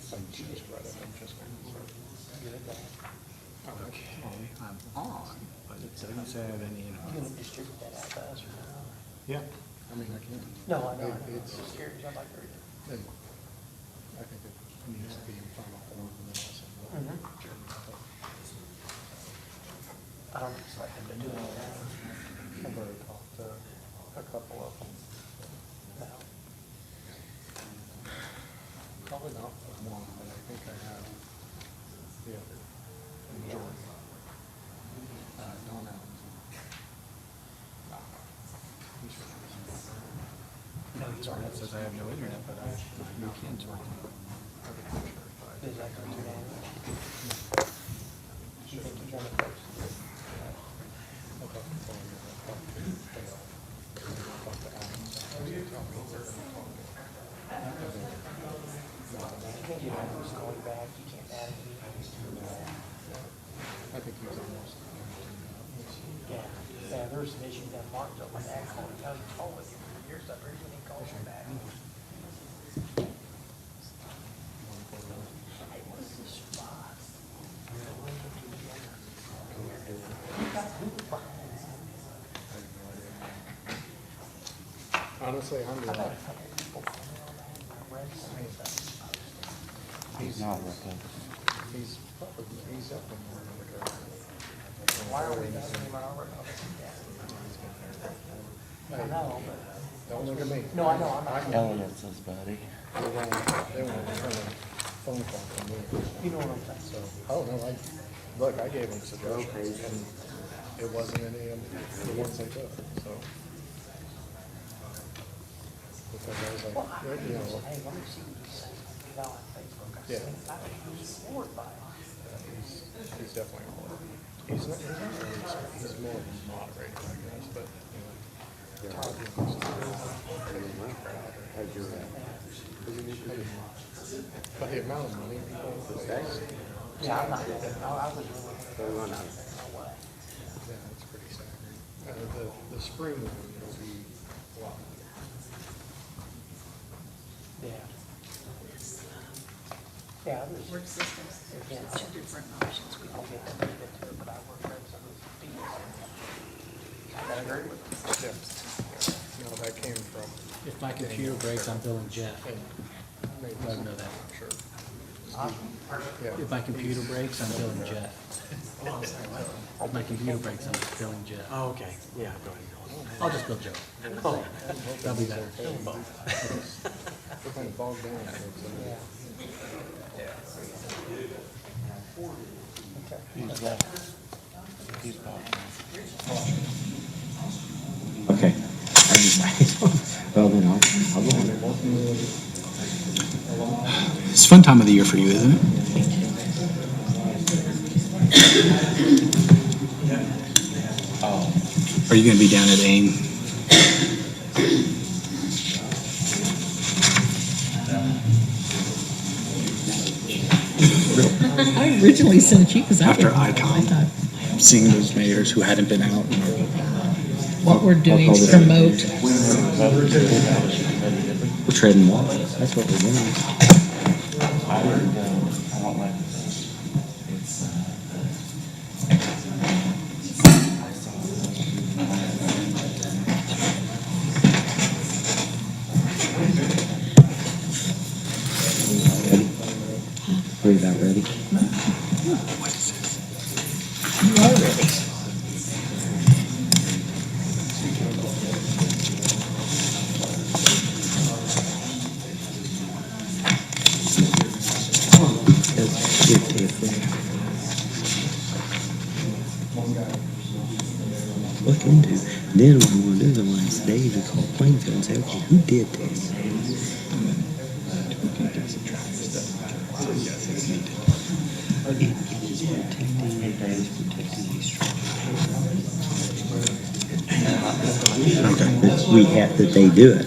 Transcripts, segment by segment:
Okay, I'm on, but it doesn't say I have any. You can distribute that out to us or not? Yeah, I mean, I can. No, I know. It's, I'm just curious. I'd like to read it. I think it needs to be in final form and then also. I don't expect them to do anything. I've already talked to a couple of them. No. Probably not one, but I think I have the other. Jordan. Don Allen's. No, you Sorry, don't it have says I have no internet, but I have no kids right now. Is that for 2 days? You think you're gonna fix it? I think you have to just call you back. You can't add it. I think he was almost. Yeah, yeah, there's some issues that Mark told my dad called me. He called with you for your stuff, or he didn't call you back. Hey, what is this spot? Honestly, I'm I've had like, a couple people call me on that. I read some of the stuff. He's not working. he's up in more like Why are we not doing our work? I know, but. don't look at me. No, I know, I'm not. Elliot's his buddy. They won't return a phone call from me. You know what I'm saying? So, I don't know, look, I gave them suggestions and it wasn't any of the ones they took, so. Because I was like, Well, I you know, hey, let me see what you say. You know, on Facebook, I Yeah. think I was floored by it. he's definitely more, he's not really, he's more of a moderator, I guess, but, you know. Todd Young's but the amount of money people place, Yeah, I'm not, I was really. No way. yeah, it's pretty staggering. The spring one will be a lot. Yeah. Yeah, there's. Work systems, Yeah. there's 2 different options we I'll can get them to get to it, but I work for some of those people. I agree with them. Yeah. No, that came from. If my computer breaks, I'm billing Jeff. and maybe Let him know that. Sure. If Yeah. my computer breaks, I'm billing Jeff. If my computer breaks, I'm billing Jeff. Oh, okay, yeah, go ahead. I'll just bill Joe. That'll be better. We're kind of bogged down. He's left. He's back. Okay. Well, then I'll go on. It's a fun time of the year for you, isn't it? Oh, Are you gonna be down at AIM? I originally sent you because I After didn't know. ICON, seeing those mayors who hadn't been out. What we're doing to promote. We're trading water. That's what we're doing. I don't like this. It's, Are you about ready? You are ready. Look into. Then what I'm going to do is I'm going to ask Dave to call Plainfield and say, okay, who did this? We have that they do it.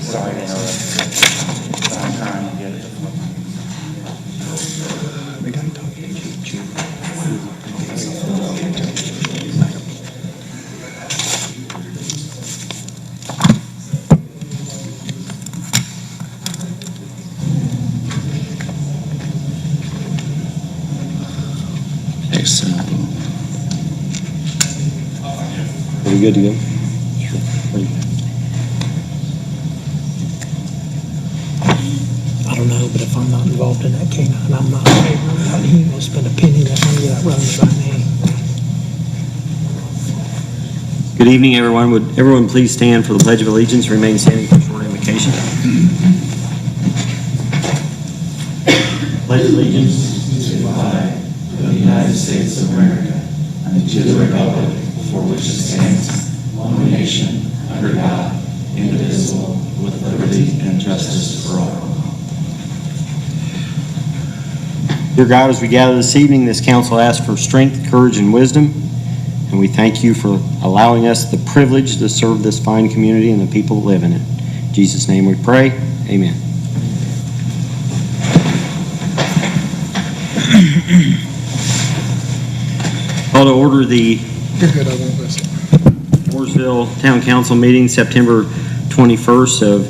sorry to interrupt, but I'm trying to get it. The guy talking to you. good to go? I don't know, but if I'm not involved in that canine, I'm not in favor of that. He will spend a penny that money that runs by me. Good evening, everyone. Would everyone please stand for the Pledge of Allegiance, remain standing for a short invocation. Pledge allegiance to the flag of the United States of America and to the republic for which it stands, one nation, under God, indivisible, with liberty and justice for all. Dear God, as we gather this evening, this council asks for strength, courage, and wisdom, and we thank you for allowing us the privilege to serve this fine community and the people that live in it. In Jesus' name we pray. Amen. Call to order the You're good, I won't miss it. Mooresville Town Council meeting, September 21st of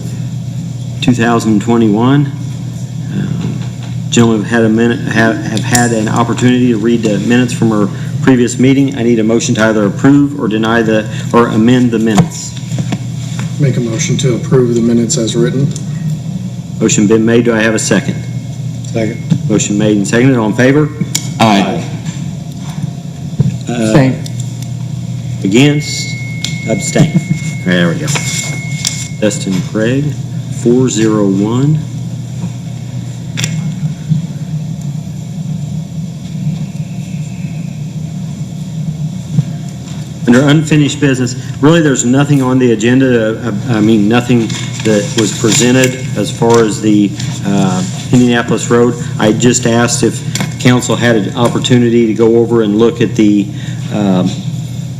2021. Gentlemen have had an opportunity to read the minutes from our previous meeting. I need a motion to either approve or deny or amend the minutes. Make a motion to approve the minutes as written. Motion been made. Do I have a second? Second. Motion made and seconded. All in favor? Aye. Same. Against? Abstain. All right, there we go. Dustin Craig, 401. Under unfinished business, really there's nothing on the agenda, nothing that was presented as far as the Indianapolis Road. I just asked if council had an opportunity to go over and look at the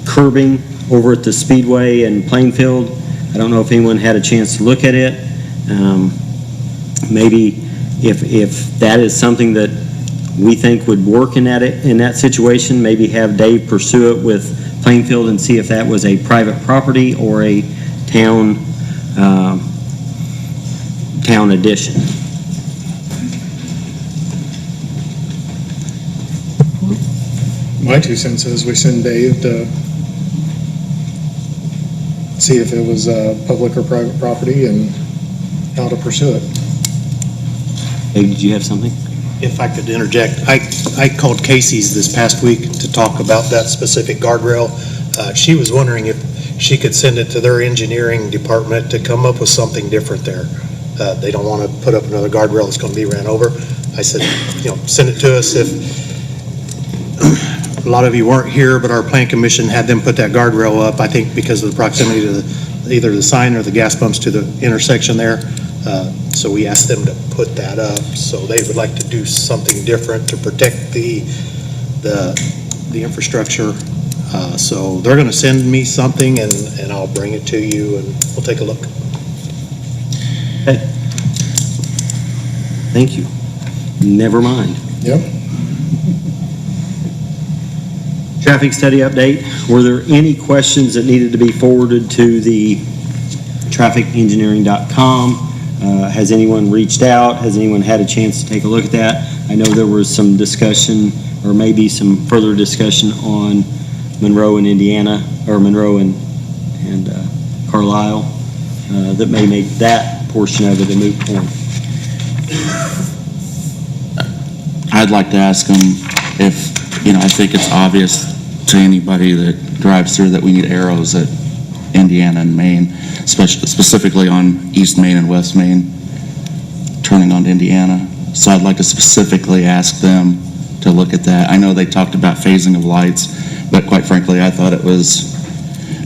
curbing over at the Speedway and Plainfield. I don't know if anyone had a chance to look at it. Maybe if that is something that we think would work in that situation, maybe have Dave pursue it with Plainfield and see if that was a private property or a town addition. My 2 cents is we send Dave to see if it was public or private property and how to pursue it. Dave, did you have something? If I could interject, I called Casey's this past week to talk about that specific guardrail. She was wondering if she could send it to their engineering department to come up with something different there. They don't want to put up another guardrail that's going to be ran over. I said, send it to us. If a lot of you weren't here, but our plan commission had them put that guardrail up, I think because of the proximity to either the sign or the gas pumps to the intersection there. So we asked them to put that up. So they would like to do something different to protect the infrastructure. So they're going to send me something and I'll bring it to you and we'll take a look. Okay. Thank you. Never mind. Yep. Traffic study update. Were there any questions that needed to be forwarded to the trafficengineering.com? Has anyone reached out? Has anyone had a chance to take a look at that? I know there was some discussion or maybe some further discussion on Monroe and Indiana, or Monroe and Carlisle, that may make that portion of it a moot point. I'd like to ask them if, I think it's obvious to anybody that drives through that we need arrows at Indiana and Maine, specifically on East Main and West Main, turning onto Indiana. So I'd like to specifically ask them to look at that. I know they talked about phasing of lights, but quite frankly, I thought it was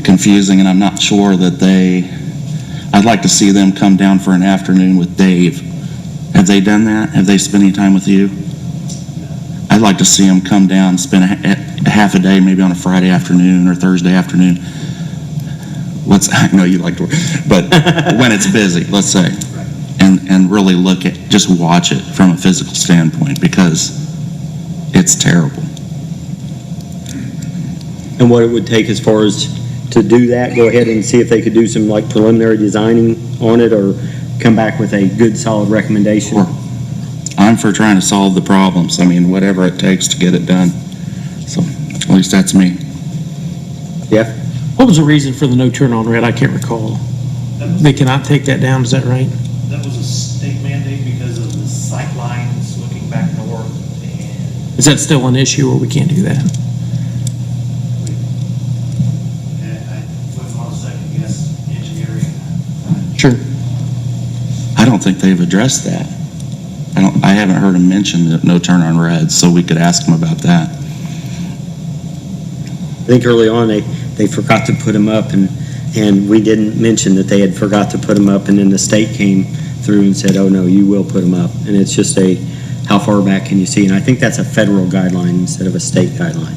confusing, and I'm not sure that I'd like to see them come down for an afternoon with Dave. Have they done that? Have they spent any time with you? I'd like to see them come down, spend a half a day, maybe on a Friday afternoon or Thursday afternoon. I know you like to work, but when it's busy, let's say, and really just watch it from a physical standpoint, because it's terrible. And what it would take as far as to do that, go ahead and see if they could do some preliminary designing on it or come back with a good solid recommendation. Sure. I'm for trying to solve the problems. Whatever it takes to get it done. So at least that's me. Yeah. What was the reason for the no turn on red? I can't recall. They cannot take that down, is that right? That was a state mandate because of the sight lines looking back north, and Is that still an issue or we can't do that? I wouldn't want to second guess engineering. Sure. I don't think they've addressed that. I haven't heard them mention the no turn on reds, so we could ask them about that. I think early on, they forgot to put them up, and we didn't mention that they had forgot to put them up, and then the state came through and said, oh, no, you will put them up. And it's just how far back can you see? And I think that's a federal guideline instead of a state guideline.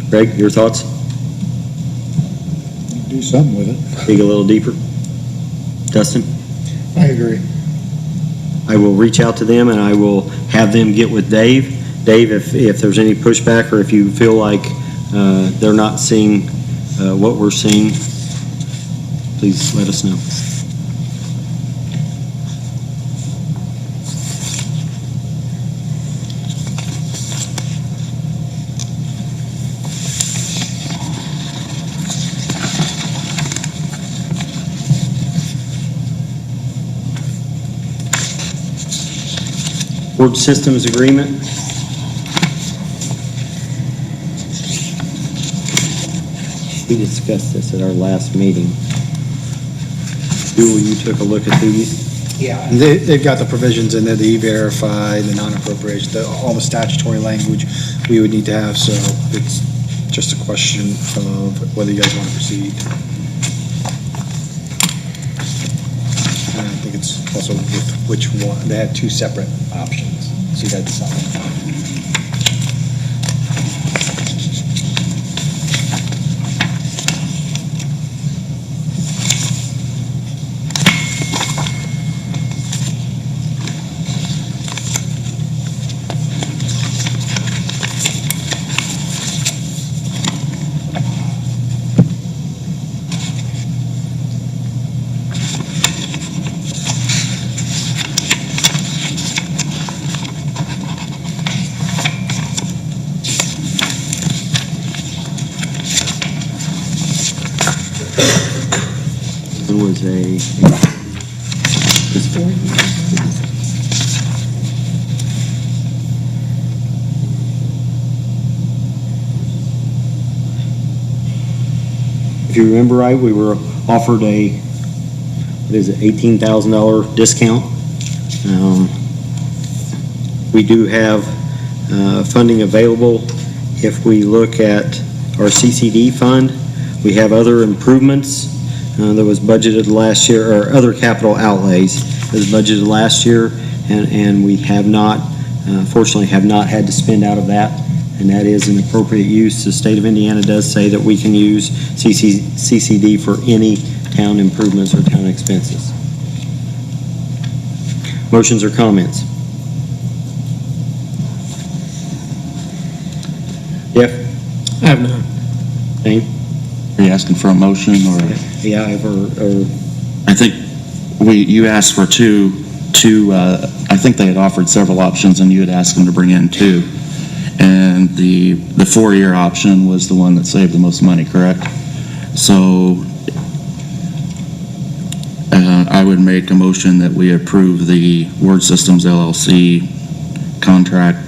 Greg, your thoughts? Do something with it. Dig a little deeper. Dustin? I agree. I will reach out to them and I will have them get with Dave. Dave, if there's any pushback or if you feel like they're not seeing what we're seeing, please let us know. Board Systems Agreement. We discussed this at our last meeting. Bill, you took a look at these? Yeah. They've got the provisions in there, the E-Verify, the non-appropriation, all the statutory language we would need to have, so it's just a question of whether you guys want to proceed. And I think it's also with which one, they had two separate options, so you got to decide. One was if you remember right, we were offered $18,000 discount. We do have funding available. If we look at our CCD fund, we have other improvements that was budgeted last year, or other capital outlays that was budgeted last year, and we have not, fortunately, have not had to spend out of that, and that is an appropriate use. The state of Indiana does say that we can use CCD for any town improvements or town expenses. Motions or comments? Jeff? I have none. Dane? Are you asking for a motion or? Yeah, I think you asked for two, I think they had offered several options and you had asked them to bring in two. And the 4-year option was the one that saved the most money, correct? So I would make a motion that we approve the Word Systems LLC contract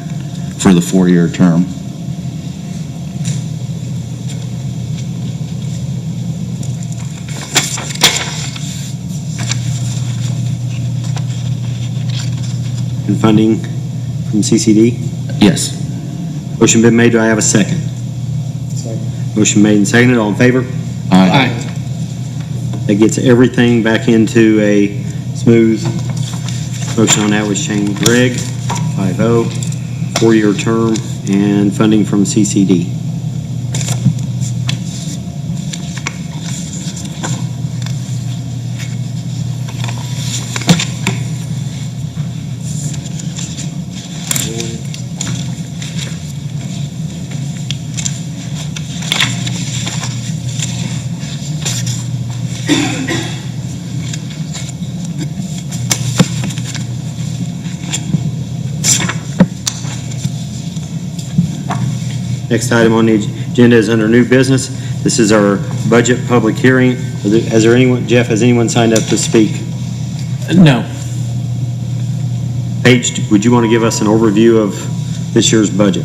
for the 4-year term. and funding from CCD? Yes. Motion been made, do I have a second? Second. Motion made and seconded, all in favor? Aye. That gets everything back into a smooth. Motion on that was Shane Gregg, 5-0, 4-year term, and funding from CCD. Next item on the agenda is under new business. This is our budget public hearing. Has there anyone, Jeff, has anyone signed up to speak? No. Paige, would you want to give us an overview of this year's budget?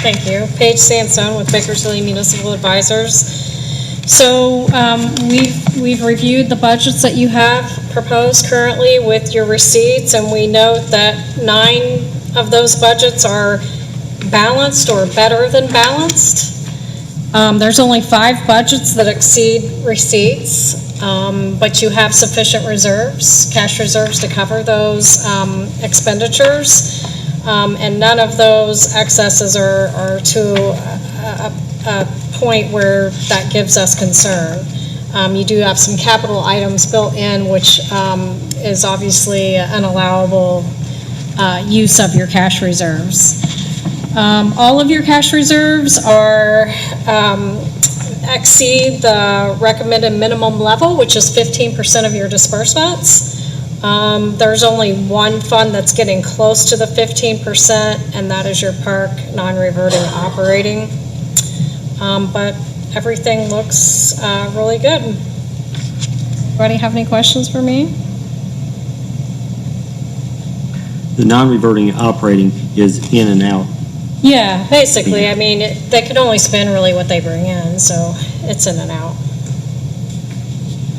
Thank you. Paige Sansone with Bakersfield Municipal Advisors. So we've reviewed the budgets that you have proposed currently with your receipts, and we note that 9 of those budgets are balanced or better than balanced. There's only 5 budgets that exceed receipts, but you have sufficient reserves, cash reserves to cover those expenditures. And none of those excesses are to a point where that gives us concern. You do have some capital items built in, which is obviously an allowable use of your cash reserves. All of your cash reserves are exceed the recommended minimum level, which is 15% of your disbursements. There's only one fund that's getting close to the 15%, and that is your park non-reverting operating. But everything looks really good. Anybody have any questions for me? The non-reverting operating is in and out. Yeah, basically. I mean, they can only spend really what they bring in, so it's in and out.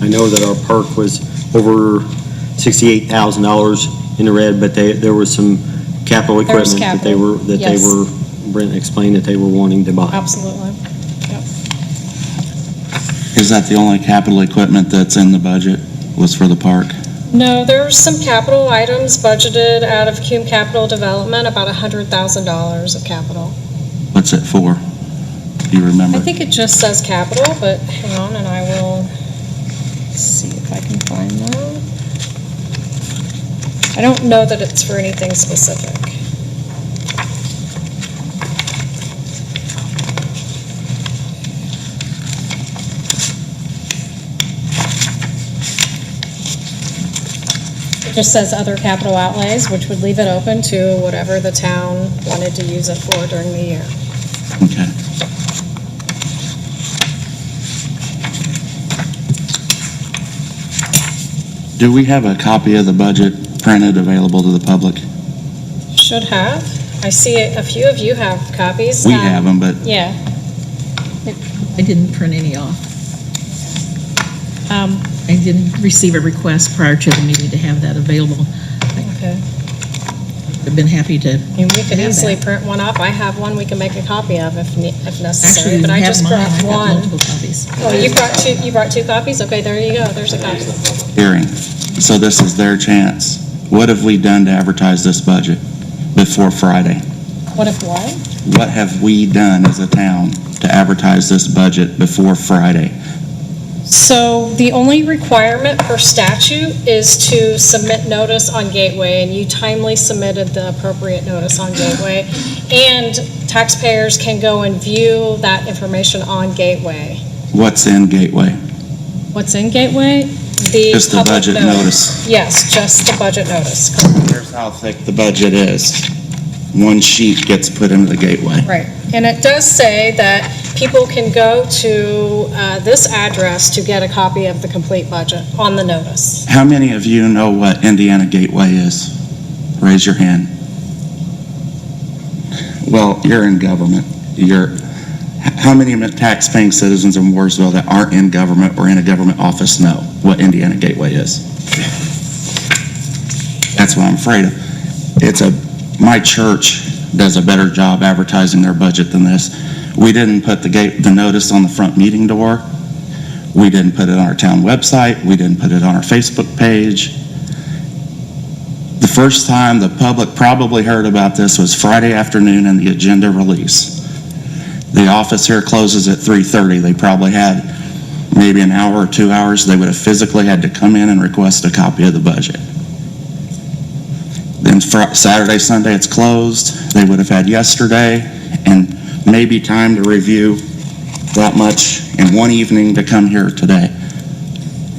I know that our park was over $68,000 in the red, but there was some capital equipment that they were, Brent explained that they were wanting to buy. Absolutely. Yep. Is that the only capital equipment that's in the budget, was for the park? No, there's some capital items budgeted out of Cume Capital Development, about $100,000 of capital. What's it for? Do you remember? I think it just says capital, but hang on and I will see if I can find that. I don't know that it's for anything specific. It just says other capital outlays, which would leave it open to whatever the town wanted to use it for during the year. Okay. Do we have a copy of the budget printed available to the public? Should have. I see a few of you have copies. We have them, but Yeah. I didn't print any off. I didn't receive a request prior to the meeting to have that available. Okay. I've been happy to. I mean, we could have easily that. print one up. I have one we can make a copy of if Actually, necessary, you but I have just mine. brought I got one. multiple copies. Oh, you brought 2 copies? Okay, there you go. There's a copy. hearing. So this is their chance. What have we done to advertise this budget before Friday? What if what? What have we done as a town to advertise this budget before Friday? So the only requirement per statute is to submit notice on Gateway, and you timely submitted the appropriate notice on Gateway. And taxpayers can go and view that information on Gateway. What's in Gateway? What's in Gateway? The Just the public budget notice. Yes, just the budget notice. Here's how thick the budget is. One sheet gets put into the Gateway. Right. And it does say that people can go to this address to get a copy of the complete budget on the notice. How many of you know what Indiana Gateway is? Raise your hand. Well, you're in government. How many tax-paying citizens in Mooresville that aren't in government or in a government office know what Indiana Gateway is? That's what I'm afraid of. My church does a better job advertising their budget than this. We didn't put the notice on the front meeting door. We didn't put it on our town website. We didn't put it on our Facebook page. The first time the public probably heard about this was Friday afternoon in the agenda release. The office here closes at 3:30. They probably had maybe an hour or 2 hours. They would have physically had to come in and request a copy of the budget. Then Saturday, Sunday, it's closed. They would have had yesterday and maybe time to review that much in one evening to come here today.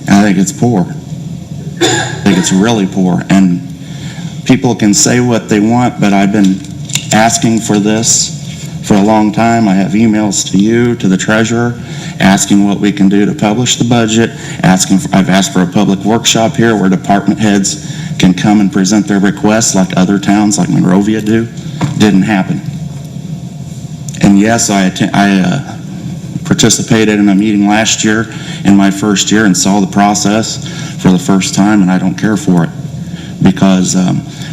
I think it's poor. I think it's really poor. And People can say what they want, but I've been asking for this for a long time. I have emails to you, to the treasurer, asking what we can do to publish the budget, I've asked for a public workshop here where department heads can come and present their requests like other towns like Monrovia do. Didn't happen. And yes, I participated in a meeting last year in my first year and saw the process for the first time, and I don't care for it. Because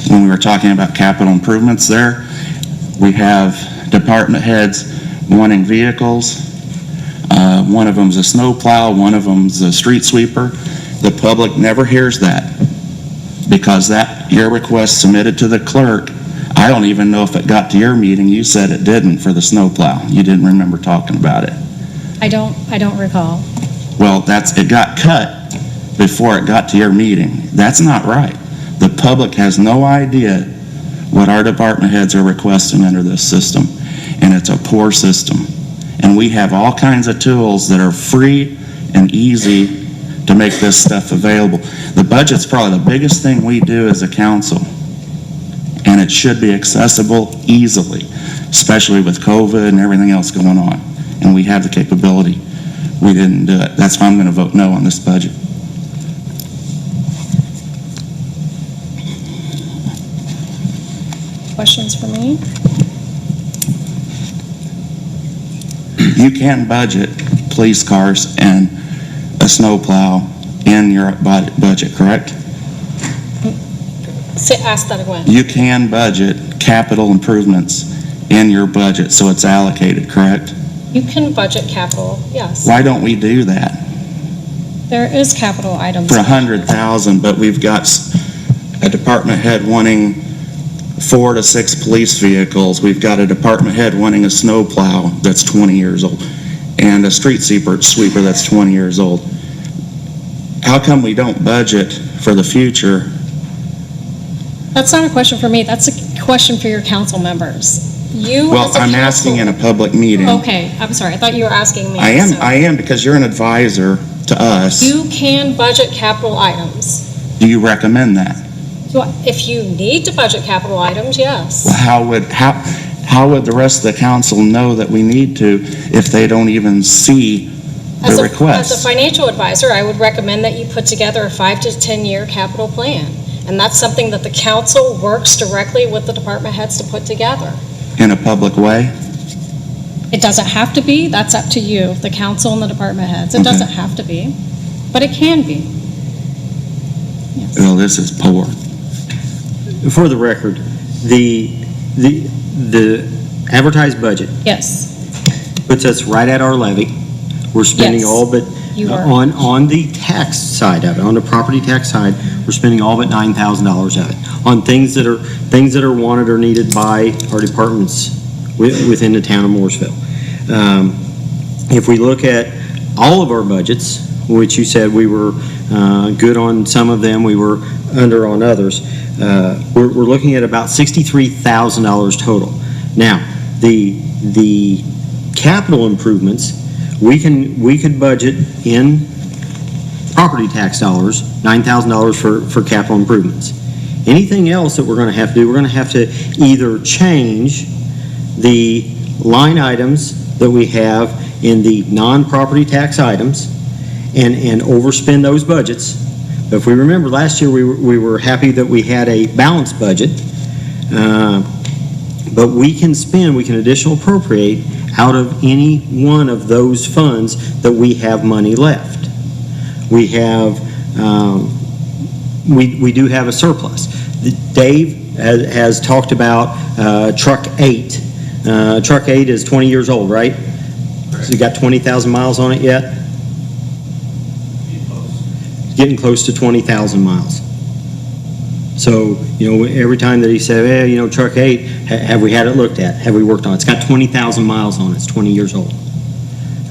when we were talking about capital improvements there, we have department heads wanting vehicles. One of them's a snow plow, one of them's a street sweeper. The public never hears that because your request submitted to the clerk, I don't even know if it got to your meeting. You said it didn't for the snow plow. You didn't remember talking about it. I don't recall. Well, it got cut before it got to your meeting. That's not right. The public has no idea what our department heads are requesting under this system, and it's a poor system. And we have all kinds of tools that are free and easy to make this stuff available. The budget's probably the biggest thing we do as a council, and it should be accessible easily, especially with COVID and everything else going on. And we have the capability. We didn't do it. That's why I'm going to vote no on this budget. Questions for me? You can budget police cars and a snow plow in your budget, correct? Ask that again. You can budget capital improvements in your budget, so it's allocated, correct? You can budget capital, yes. Why don't we do that? There is capital items. For 100,000, but we've got a department head wanting 4 to 6 police vehicles. We've got a department head wanting a snow plow that's 20 years old and a street sweeper that's 20 years old. How come we don't budget for the future? That's not a question for me. That's a question for your council members. Well, I'm asking in a public meeting. Okay, I'm sorry. I thought you were asking me. I am because you're an advisor to us. You can budget capital items. Do you recommend that? If you need to budget capital items, yes. Well, how would the rest of the council know that we need to if they don't even see the request? As a financial advisor, I would recommend that you put together a 5 to 10-year capital plan. And that's something that the council works directly with the department heads to put together. In a public way? It doesn't have to be. That's up to you, the council and the department heads. It doesn't have to be, but it can be. Yes. Well, this is poor. For the record, the advertised budget Yes. puts us right at our levy. We're spending Yes, all but, you are. on the tax side of it, on the property tax side, we're spending all but $9,000 of it on things that are wanted or needed by our departments within the town of Mooresville. If we look at all of our budgets, which you said we were good on some of them, we were under on others, we're looking at about $63,000 total. Now, the capital improvements, we could budget in property tax dollars, $9,000 for capital improvements. Anything else that we're going to have to do, we're going to have to either change the line items that we have in the non-property tax items and overspend those budgets. But if we remember last year, we were happy that we had a balanced budget, but we can additional appropriate out of any one of those funds that we have money left. We have, we do have a surplus. Dave has talked about Truck 8. Truck 8 is 20 years old, right? So you got 20,000 miles on it yet? Getting close to 20,000 miles. So, every time that he said, hey, Truck 8, have we had it looked at? Have we worked on it? It's got 20,000 miles on it. It's 20 years old.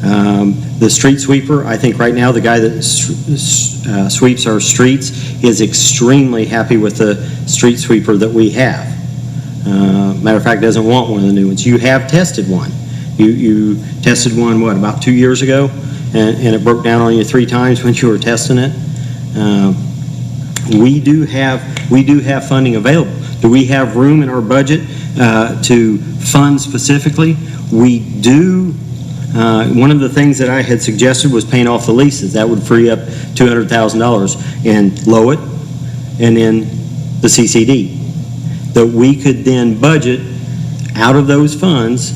The street sweeper, I think right now the guy that sweeps our streets is extremely happy with the street sweeper that we have. Matter of fact, doesn't want one of the new ones. You have tested one. You tested one, about 2 years ago? And it broke down on you 3 times when you were testing it. we do have funding available. Do we have room in our budget to fund specifically? We do. One of the things that I had suggested was paying off the leases. That would free up $200,000 in LOIT and in the CCD. That we could then budget out of those funds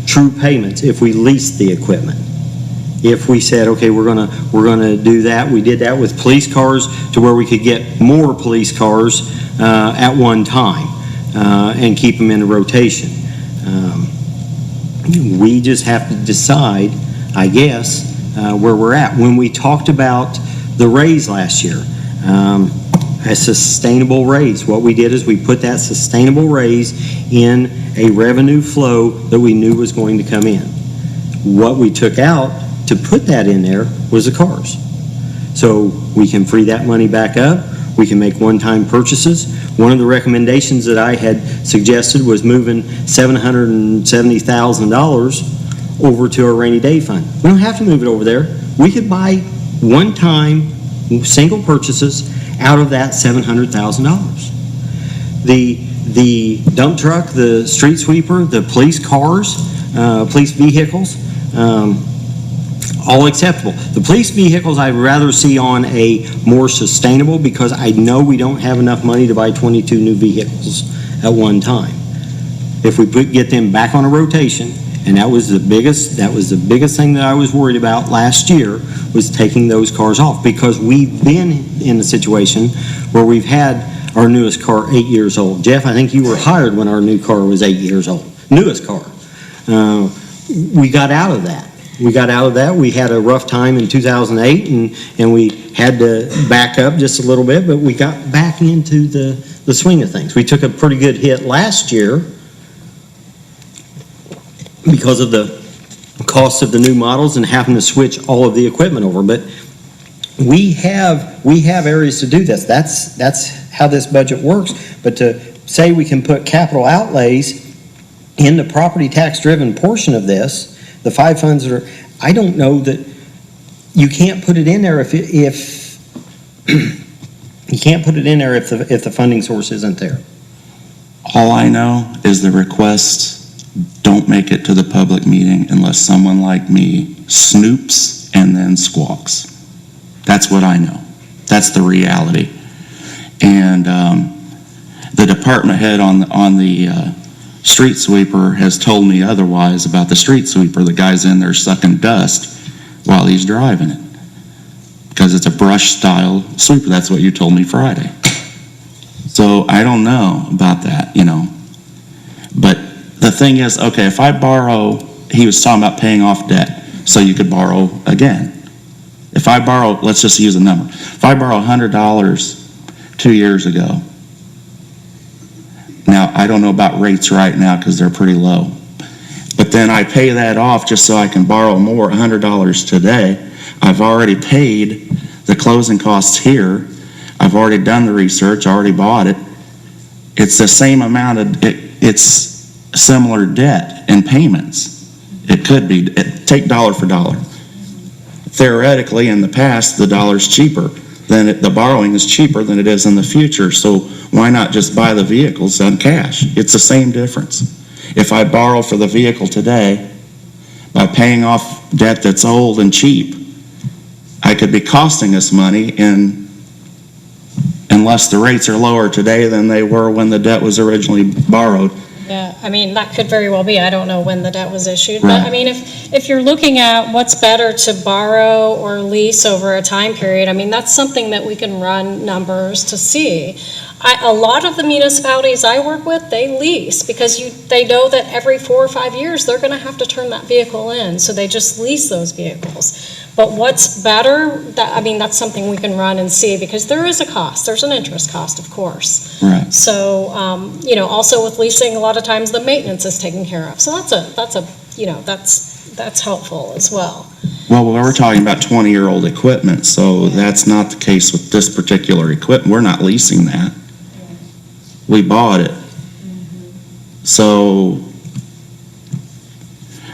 true payments if we leased the equipment. If we said, okay, we're gonna do that. We did that with police cars to where we could get more police cars at one time and keep them in a rotation. We just have to decide, I guess, where we're at. When we talked about the raise last year, a sustainable raise, what we did is we put that sustainable raise in a revenue flow that we knew was going to come in. What we took out to put that in there was the cars. So we can free that money back up. We can make one-time purchases. One of the recommendations that I had suggested was moving $770,000 over to our rainy day fund. We don't have to move it over there. We could buy one-time single purchases out of that $700,000. The dump truck, the street sweeper, the police cars, police vehicles, all acceptable. The police vehicles I'd rather see on a more sustainable, because I know we don't have enough money to buy 22 new vehicles at one time. If we get them back on a rotation, and that was the biggest thing that I was worried about last year, was taking those cars off, because we've been in a situation where we've had our newest car 8 years old. Jeff, I think you were hired when our new car was 8 years old. Newest car. We got out of that. We had a rough time in 2008, and we had to back up just a little bit, but we got back into the swing of things. We took a pretty good hit last year because of the cost of the new models and having to switch all of the equipment over. But we have areas to do this. That's how this budget works. But to say we can put capital outlays in the property tax driven portion of this, the 5 funds that are, I don't know that you can't put it in there if you can't put it in there if the funding source isn't there. All I know is the requests don't make it to the public meeting unless someone like me snoops and then squawks. That's what I know. That's the reality. And the department head on the street sweeper has told me otherwise about the street sweeper. The guy's in there sucking dust while he's driving it because it's a brush style sweeper. That's what you told me Friday. So I don't know about that, But the thing is, okay, if I borrow, he was talking about paying off debt, so you could borrow again. If I borrow, let's just use a number. If I borrow $100 2 years ago, now I don't know about rates right now because they're pretty low, but then I pay that off just so I can borrow more, $100 today. I've already paid the closing costs here. I've already done the research, already bought it. It's the same amount of, it's similar debt and payments. It could be, take dollar for dollar. Theoretically, in the past, the dollar's cheaper. The borrowing is cheaper than it is in the future, so why not just buy the vehicles on cash? It's the same difference. If I borrow for the vehicle today, by paying off debt that's old and cheap, I could be costing us money unless the rates are lower today than they were when the debt was originally borrowed. Yeah, that could very well be. I don't know when the debt was issued. Right. But if you're looking at what's better to borrow or lease over a time period, that's something that we can run numbers to see. A lot of the municipalities I work with, they lease because they know that every 4 or 5 years they're going to have to turn that vehicle in, so they just lease those vehicles. But what's better, that's something we can run and see, because there is a cost. There's an interest cost, of course. Right. So, also with leasing, a lot of times the maintenance is taken care of. So that's helpful as well. Well, we're talking about 20-year-old equipment, so that's not the case with this particular equipment. We're not leasing that. We bought it. So.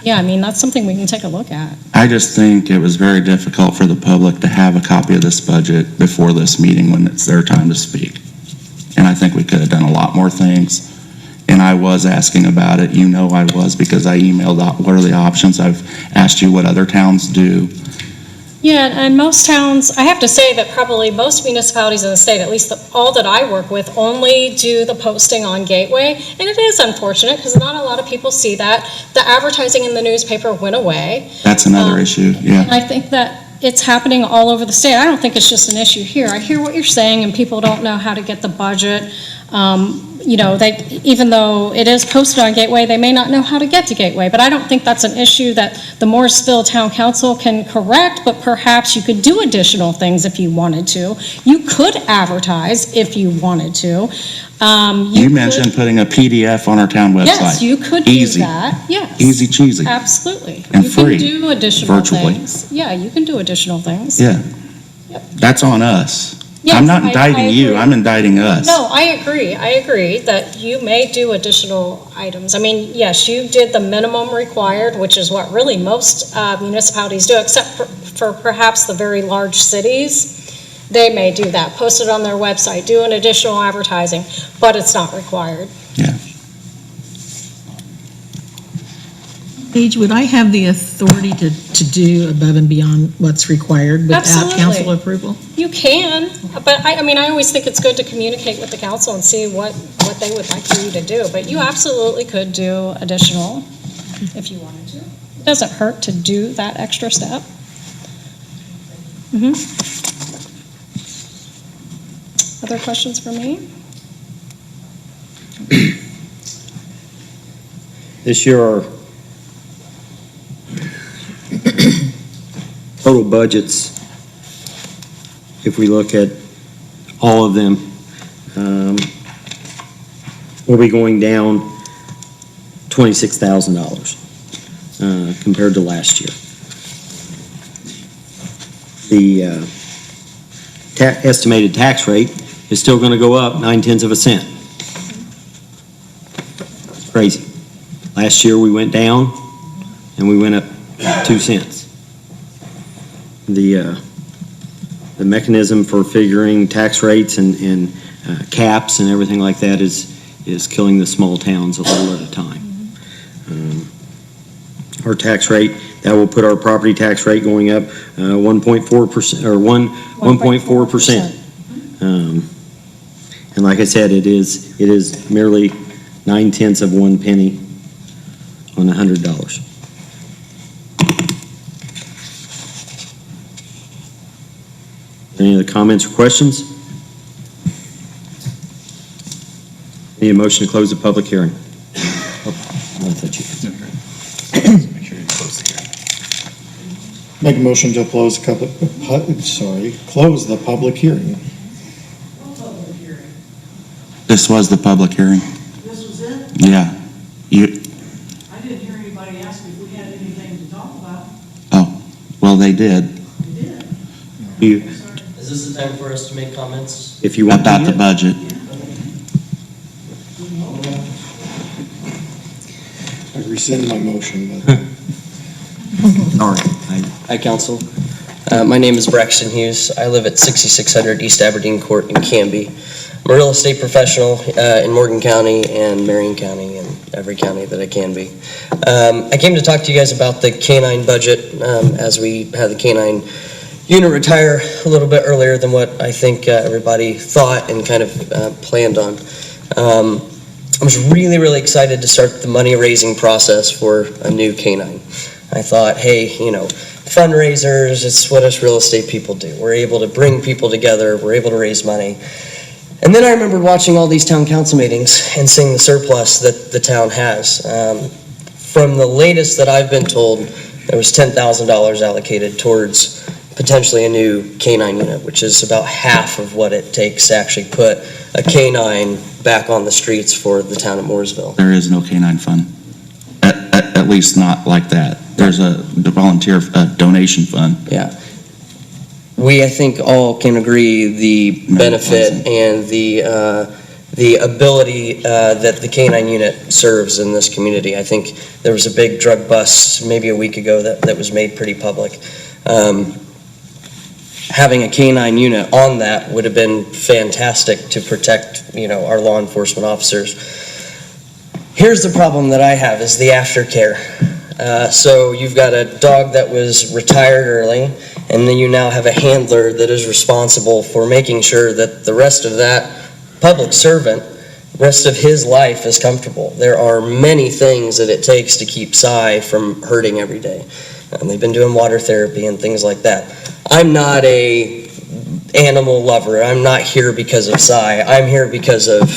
Yeah, that's something we can take a look at. I I just think it was very difficult for the public to have a copy of this budget before this meeting when it's their time to speak. And I think we could have done a lot more things. And I was asking about it. You know I was, because I emailed out what are the options. I've asked you what other towns do. Yeah, and most towns, I have to say that probably most municipalities in the state, at least all that I work with, only do the posting on Gateway. And it is unfortunate because not a lot of people see that. The advertising in the newspaper went away. That's another issue, And yeah. I think that it's happening all over the state. I don't think it's just an issue here. I hear what you're saying, and people don't know how to get the budget. You know, even though it is posted on Gateway, they may not know how to get to Gateway. But I don't think that's an issue that the Morrisville Town Council can correct, but perhaps you could do additional things if you wanted to. You could advertise if you wanted to. You mentioned putting a PDF on our town website. Yes, you could do Easy. that, yes. Easy cheesy. Absolutely. And You free, can do additional virtually. things. Yeah, you can do additional things. Yeah. Yep. That's on us. Yes, I'm not I indicting you, agree. I'm indicting us. No, I agree that you may do additional items. I mean, yes, you did the minimum required, which is what really most municipalities do, except for perhaps the very large cities. They may do that, post it on their website, do an additional advertising, but it's not required. Yeah. Paige, would I have the authority to do above and beyond what's required without Absolutely. council approval? You can, but I mean, I always think it's good to communicate with the council and see what they would like for you to do, but you absolutely could do additional if you wanted to. It doesn't hurt to do that extra step. Other questions for me? This year, our total budgets, if we look at all of them, will be going down $26,000 compared to last year. The estimated tax rate is still going to go up 0.9 cents. It's crazy. Last year, we went down, and we went up 2 cents. The mechanism for figuring tax rates and caps and everything like that is killing the small towns a little at a time. Our tax rate, that will put our property tax rate going up 1.4% or 1.4%. And like I said, it is merely 0.9 of 1 penny on $100. Any other comments or questions? Need a motion to close the public hearing. Oh, I thought you. Make sure you close the hearing. Make a motion to close the public hearing. This was the public hearing. This was it? Yeah. You, I didn't hear anybody ask if we had anything to talk about. oh, well, they did. We did. You, Is this the time for us to make comments? if you want to. About the budget. I rescind my motion, but. All right. Hi, Council. My name is Braxton Hughes. I live at 6600 East Aberdeen Court in Canby. I'm a real estate professional in Morgan County and Marion County and every county that I can be. I came to talk to you guys about the K-9 budget as we had the K-9 unit retire a little bit earlier than what I think everybody thought and kind of planned on. I was really, really excited to start the money raising process for a new K-9. I thought, hey, you know, fundraisers, it's what us real estate people do. We're able to bring people together, we're able to raise money. And then I remembered watching all these town council meetings and seeing the surplus that the town has. From the latest that I've been told, there was $10,000 allocated towards potentially a new K-9 unit, which is about half of what it takes to actually put a K-9 back on the streets for the town of Mooresville. There is no K-9 fund. At least not like that. There's a volunteer donation fund. Yeah. We, I think, all can agree the No, it benefit wasn't. and the the ability that the K-9 unit serves in this community. I think there was a big drug bust maybe a week ago that was made pretty public. Having a K-9 unit on that would have been fantastic to protect, our law enforcement officers. Here's the problem that I have is the aftercare. So you've got a dog that was retired early, and then you now have a handler that is responsible for making sure that the rest of that public servant, rest of his life is comfortable. There are many things that it takes to keep Cy from hurting every day. And they've been doing water therapy and things like that. I'm not a animal lover. I'm not here because of Cy. I'm here because of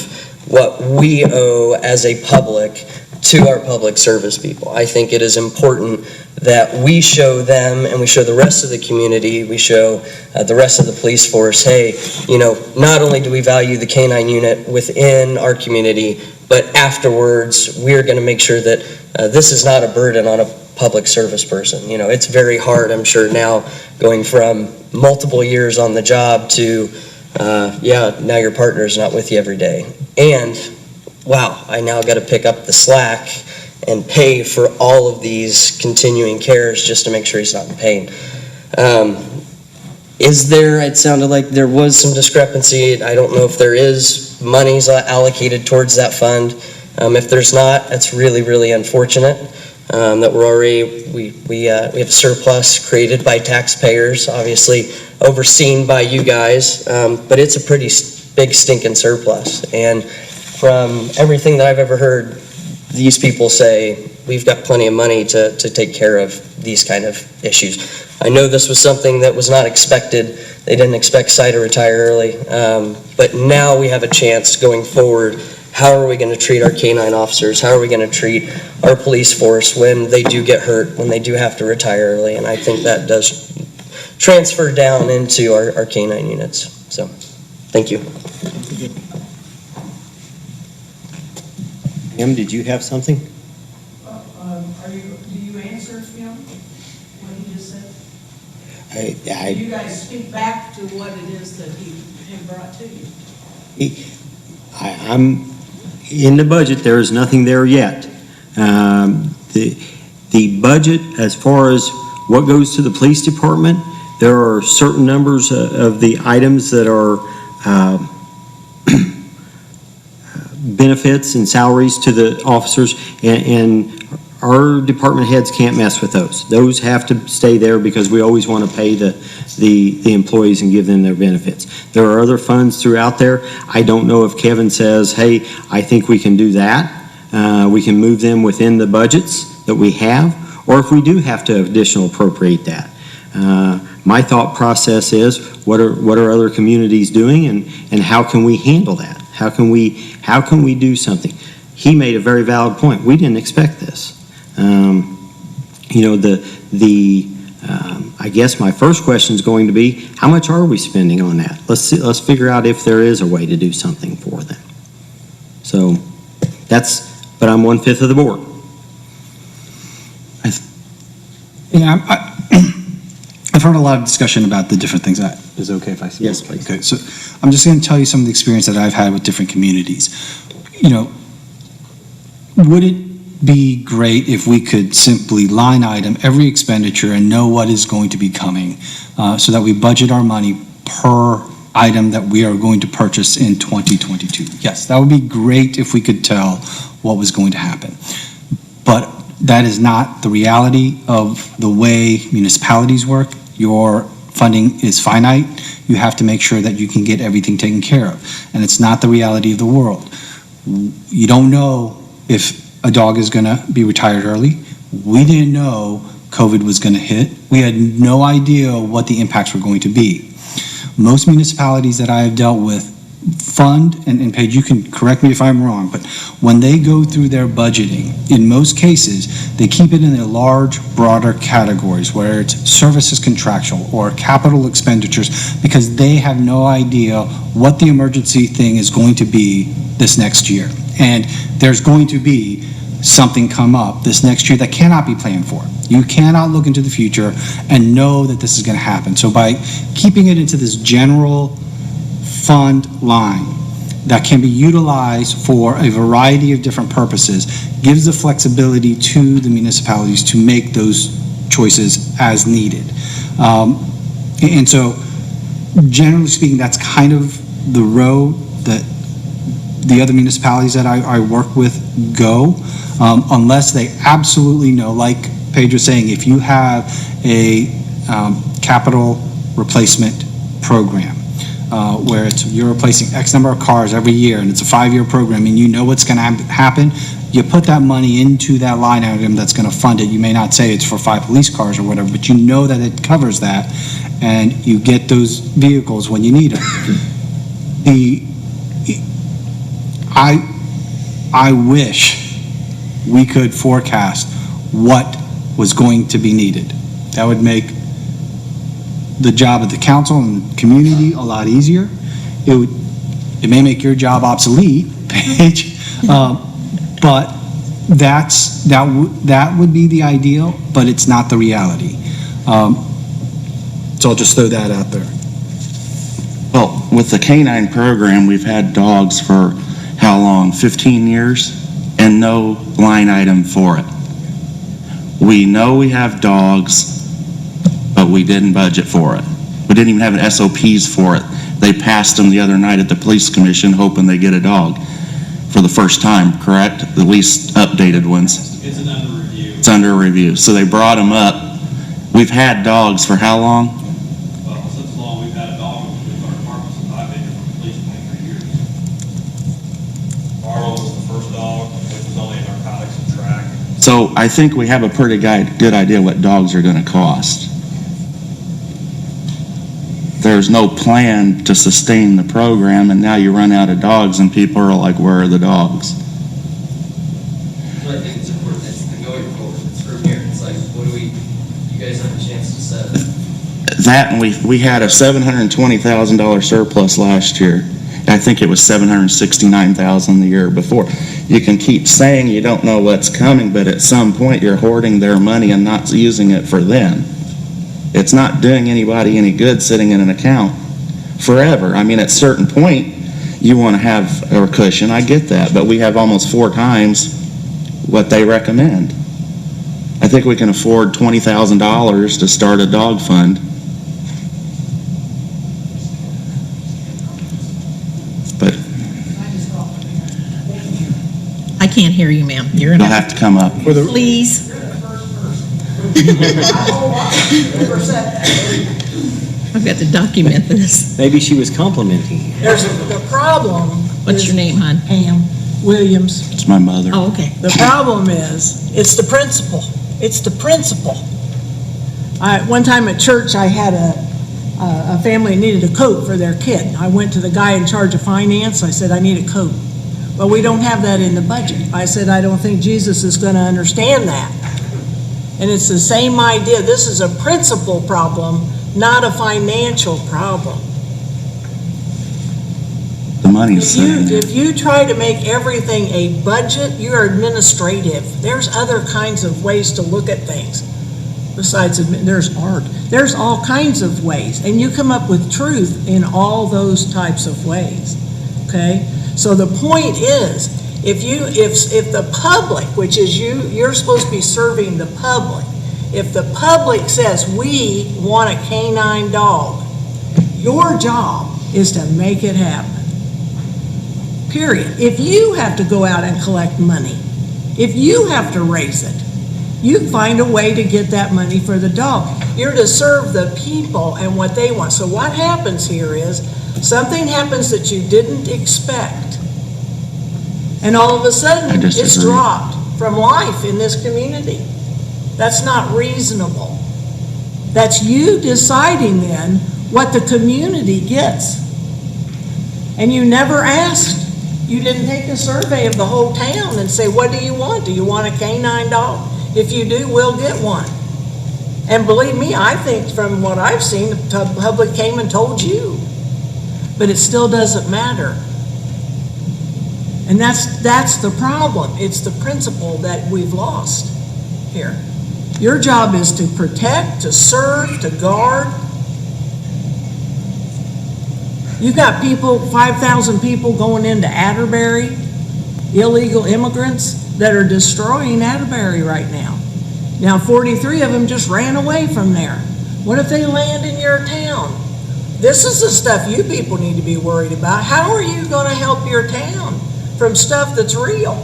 what we owe as a public to our public service people. I think it is important that we show them and we show the rest of the community, we show the rest of the police force, hey, not only do we value the K-9 unit within our community, but afterwards we're going to make sure that this is not a burden on a public service person. It's very hard, I'm sure, now going from multiple years on the job to, now your partner's not with you every day. And wow, I now got to pick up the slack and pay for all of these continuing cares just to make sure he's not in pain. It sounded like there was some discrepancy. I don't know if there is monies allocated towards that fund. If there's not, that's really, really unfortunate. That we have a surplus created by taxpayers, obviously overseen by you guys, but it's a pretty big stinking surplus. And from everything that I've ever heard, these people say, we've got plenty of money to take care of these kind of issues. I know this was something that was not expected. They didn't expect Cy to retire early, but now we have a chance going forward. How are we going to treat our K-9 officers? How are we going to treat our police force when they do get hurt, when they do have to retire early? And I think that does transfer down into our K-9 units. So, thank you. Em, did you have something? Do you answer him, what he just said? Do you guys speak back to what it is that he brought to you? I'm in the budget. There is nothing there yet. The budget, as far as what goes to the police department, there are certain numbers of the items that are benefits and salaries to the officers, and our department heads can't mess with those. Those have to stay there because we always want to pay the employees and give them their benefits. There are other funds throughout there. I don't know if Kevin says, hey, I think we can do that. We can move them within the budgets that we have, or if we do have to additional appropriate that. My thought process is, what are other communities doing, and how can we handle that? How can we do something? He made a very valid point. We didn't expect this. I guess my first question is going to be, how much are we spending on that? Let's figure out if there is a way to do something for them. So but I'm 1/5 of the board. I've heard a lot of discussion about the different things. Is it okay if I speak? Yes, please. Okay, so I'm just going to tell you some of the experience that I've had with different communities. Would it be great if we could simply line item every expenditure and know what is going to be coming, so that we budget our money per item that we are going to purchase in 2022? Yes, that would be great if we could tell what was going to happen. But that is not the reality of the way municipalities work. Your funding is finite. You have to make sure that you can get everything taken care of. And it's not the reality of the world. You don't know if a dog is going to be retired early. We didn't know COVID was going to hit. We had no idea what the impacts were going to be. Most municipalities that I have dealt with fund, and Paige, you can correct me if I'm wrong, but when they go through their budgeting, in most cases, they keep it in their large, broader categories, where it's services contractual or capital expenditures, because they have no idea what the emergency thing is going to be this next year. And there's going to be something come up this next year that cannot be planned for. You cannot look into the future and know that this is going to happen. So by keeping it into this general fund line, that can be utilized for a variety of different purposes, gives the flexibility to the municipalities to make those choices as needed. And so, generally speaking, that's kind of the road that the other municipalities that I work with go, unless they absolutely know, like Paige was saying, if you have a capital replacement program, where you're replacing X number of cars every year, and it's a 5-year program, and you know what's going to happen, you put that money into that line item that's going to fund it. You may not say it's for 5 police cars or whatever, but you know that it covers that, and you get those vehicles when you need them. I wish we could forecast what was going to be needed. That would make the job of the council and community a lot easier. It may make your job obsolete, Paige, but that would be the ideal, but it's not the reality. So I'll just throw that out there. Well, with the canine program, we've had dogs for how long? 15 years? And no line item for it. We know we have dogs, but we didn't budget for it. We didn't even have an SOPs for it. They passed them the other night at the police commission hoping they get a dog for the first time, correct? The least updated ones. It's under review. It's under review. So they brought them up. We've had dogs for how long? Well, since long we've had a dog with our department since I've been here for police 23 years. Barlow was the first dog, which was only in narcotics and track. So I think we have a pretty good idea what dogs are going to cost. There's no plan to sustain the program, and now you run out of dogs, and people are like, where are the dogs? But I think it's important that going forward, it's from here, it's like, what do you guys have a chance to set? That, and we had a $720,000 surplus last year. I think it was $769,000 the year before. You can keep saying you don't know what's coming, but at some point you're hoarding their money and not using it for them. It's not doing anybody any good sitting in an account forever. I mean, at a certain point, you want to have a cushion. I get that, but we have almost 4 times what they recommend. I think we can afford $20,000 to start a dog fund. But I can't hear you, ma'am. You're you'll gonna have to come up. please. I've got to document this. Maybe she was complimenting you. There's the problem. What's your name, hon? Pam Williams. It's my mother. Oh, okay. The problem is, it's the principle. It's the principle. One time at church, I had a family needed a coat for their kid. I went to the guy in charge of finance. I said, I need a coat. Well, we don't have that in the budget. I said, I don't think Jesus is going to understand that. And it's the same idea. This is a principle problem, not a financial problem. The money's sitting there. If you try to make everything a budget, you're administrative. There's other kinds of ways to look at things. Besides, there's art. There's all kinds of ways. And you come up with truth in all those types of ways. Okay? So the point is, if the public, which is you're supposed to be serving the public, if the public says, we want a canine dog, your job is to make it happen. Period. If you have to go out and collect money, if you have to raise it, you find a way to get that money for the dog. You're to serve the people and what they want. So what happens here is, something happens that you didn't expect. And all of a sudden, it's dropped from life in this community. That's not reasonable. That's you deciding then what the community gets. And you never asked. You didn't take a survey of the whole town and say, what do you want? Do you want a canine dog? If you do, we'll get one. And believe me, I think from what I've seen, the public came and told you. But it still doesn't matter. And that's the problem. It's the principle that we've lost here. Your job is to protect, to serve, to guard. You got people, 5,000 people going into Atterbury, illegal immigrants that are destroying Atterbury right now. Now, 43 of them just ran away from there. What if they land in your town? This is the stuff you people need to be worried about. How are you going to help your town from stuff that's real?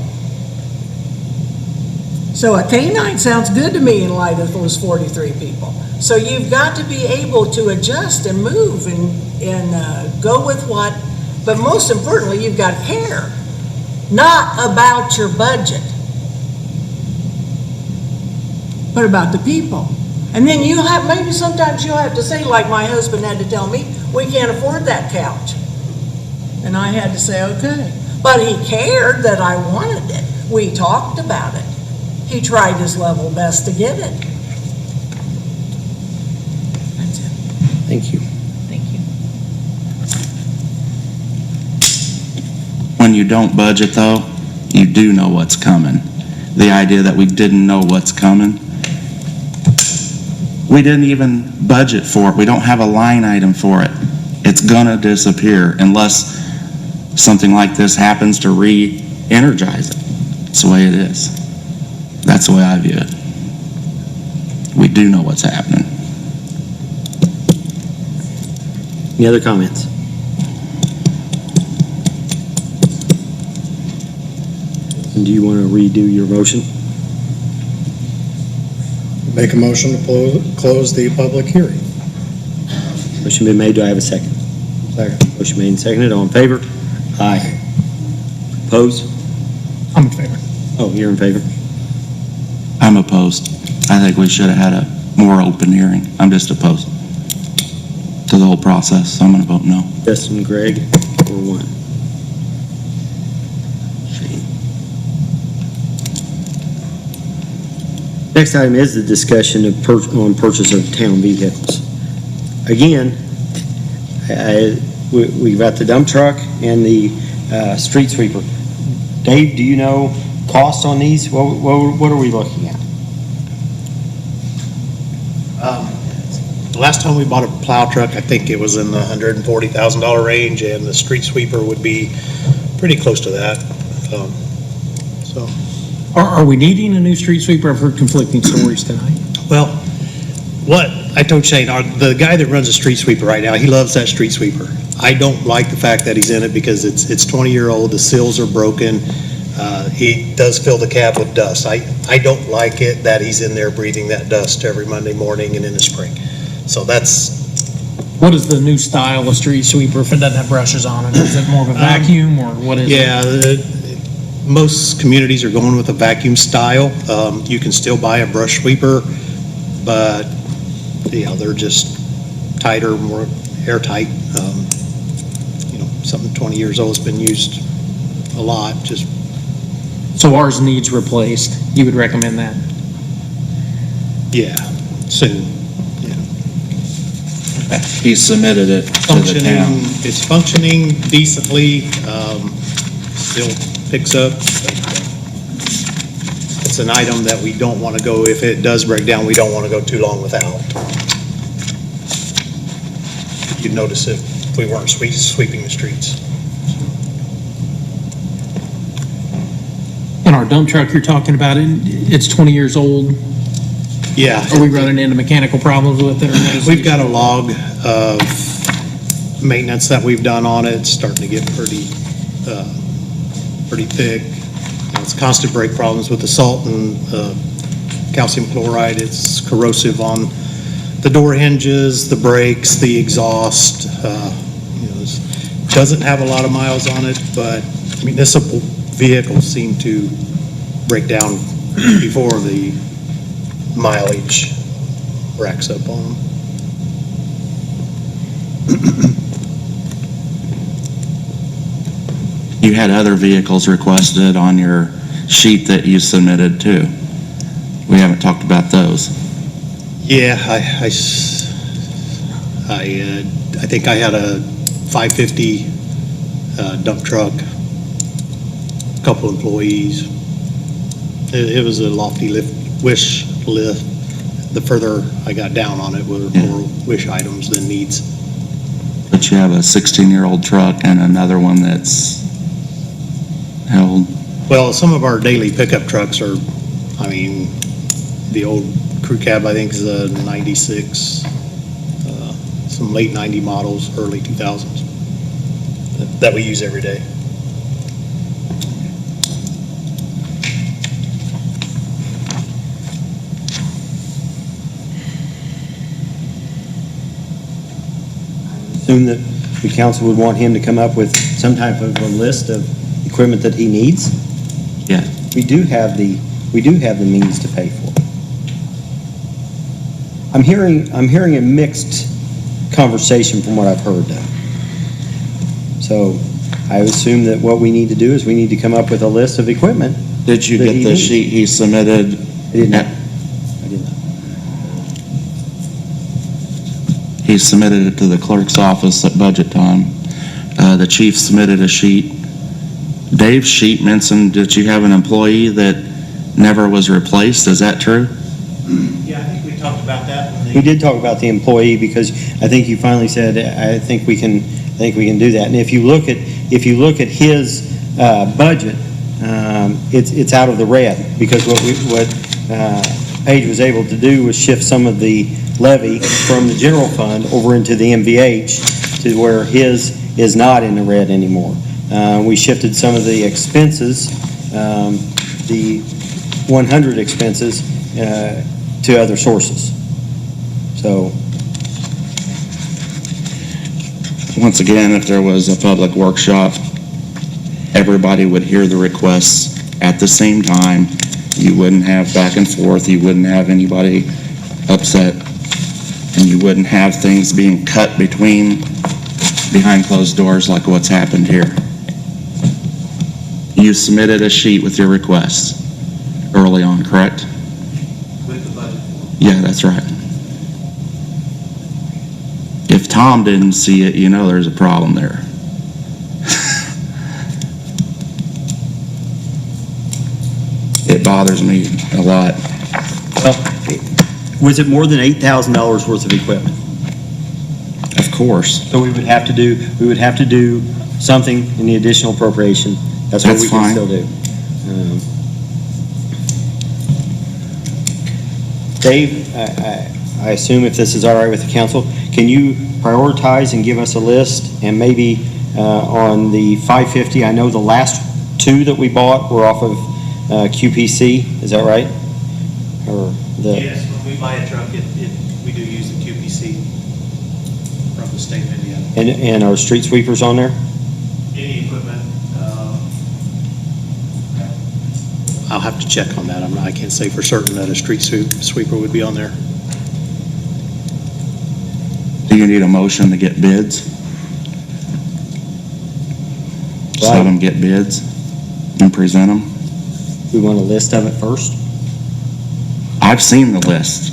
So a K-9 sounds good to me in light of those 43 people. So you've got to be able to adjust and move and go with what, but most importantly, you've got to care, not about your budget, but about the people. And then you have, maybe sometimes you'll have to say, like my husband had to tell me, we can't afford that couch. And I had to say, okay. But he cared that I wanted it. We talked about it. He tried his level best to get it. That's it. Thank you. Thank you. When you don't budget though, you do know what's coming. The idea that we didn't know what's coming, we didn't even budget for it. We don't have a line item for it. It's gonna disappear unless something like this happens to re-energize it. It's the way it is. That's the way I view it. We do know what's happening. Any other comments? And do you want to redo your motion? Make a motion to close the public hearing. Motion been made, do I have a second? Second. Motion made and seconded, all in favor? Aye. Opposed? I'm in favor. Oh, you're in favor? I'm opposed. I think we should have had a more open hearing. I'm just opposed to the whole process, so I'm gonna vote no. Justin, Greg, or one? Shane. Next item is the discussion of on purchase of town vehicles. Again, we've got the dump truck and the street sweeper. Dave, do you know cost on these? What are we looking at? Last time we bought a plow truck, I think it was in the $140,000 range, and the street sweeper would be pretty close to that. So, Are we needing a new street sweeper? I've heard conflicting stories tonight. well, what I told Shane, the guy that runs a street sweeper right now, he loves that street sweeper. I don't like the fact that he's in it because it's 20-year-old, the seals are broken. He does fill the cab with dust. I don't like it that he's in there breathing that dust every Monday morning and in the spring. So that's... What is the new style of street sweeper if it doesn't have brushes on it? Is it more of a vacuum or what is it? Yeah, most communities are going with a vacuum style. You can still buy a brush sweeper, but they're just tighter, more airtight. Something 20 years old has been used a lot. So ours needs replaced. You would recommend that? Yeah, soon. He submitted it to the town. It's functioning decently, still picks up. It's an item that we don't want to go, if it does break down, we don't want to go too long without. You'd notice if we weren't sweeping the streets. And our dump truck you're talking about, it's 20 years old. Yeah. Are we running into mechanical problems with it? We've got a log of maintenance that we've done on it. It's starting to get pretty thick. It's constant brake problems with the salt and calcium chloride. It's corrosive on the door hinges, the brakes, the exhaust. It doesn't have a lot of miles on it, but municipal vehicles seem to break down before the mileage racks up on them. You had other vehicles requested on your sheet that you submitted too. We haven't talked about those. Yeah, I think I had a 550 dump truck, a couple employees. It was a lofty wish list. The further I got down on it were more wish items than needs. The but you have a 16-year-old truck and another one that's held. Well, some of our daily pickup trucks are, I mean, the old crew cab, I think, is a 96, some late 90 models, early 2000s, that we use every day. Assume that the council would want him to come up with some type of a list of equipment that he needs. Yeah. We do have the means to pay for it. I'm hearing a mixed conversation from what I've heard though. So I assume that what we need to do is we need to come up with a list of equipment. Did you that get he the needs. sheet he submitted? I did not. I did not. He submitted it to the clerk's office at budget time. The chief submitted a sheet. Dave's sheet mentioned that you have an employee that never was replaced. Is that true? Yeah, I think we talked about that. We did talk about the employee because I think you finally said, I think we can do that. And if you look at his budget, it's out of the red because what Paige was able to do was shift some of the levy from the general fund over into the MVH to where his is not in the red anymore. We shifted some of the expenses, the 100 expenses, to other sources. So, Once again, if there was a public workshop, everybody would hear the requests at the same time. You wouldn't have back and forth. You wouldn't have anybody upset. And you wouldn't have things being cut behind closed doors like what's happened here. You submitted a sheet with your requests early on, correct? With the budget. Yeah, that's right. If Tom didn't see it, you know there's a problem there. It bothers me a lot. well, was it more than $8,000 worth of equipment? Of course. So we would have to do something in the additional appropriation. That's what That's we can fine. still do. Dave, I assume if this is all right with the council, can you prioritize and give us a list and maybe on the 550, I know the last two that we bought were off of QPC, is that right? Or the, Yes, when we buy a truck, we do use the QPC from the state of Indiana. and our street sweepers on there? Any equipment, I'll have to check on that. I can't say for certain that a street sweeper would be on there. Do you need a motion to get bids? Just have them get bids and present them? We want a list of it first? I've seen the list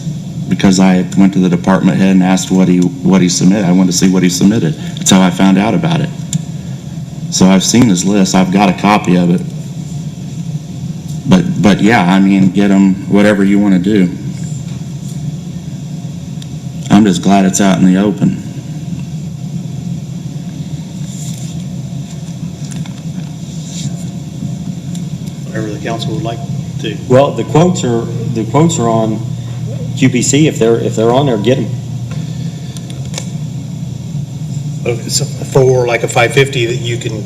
because I went to the department head and asked what he submitted. I wanted to see what he submitted. That's how I found out about it. So I've seen his list. I've got a copy of it. But yeah, I mean, get them whatever you want to do. I'm just glad it's out in the open. Whatever the council would like to. Well, the quotes are on QPC. If they're on there, get them. For like a 550 that you can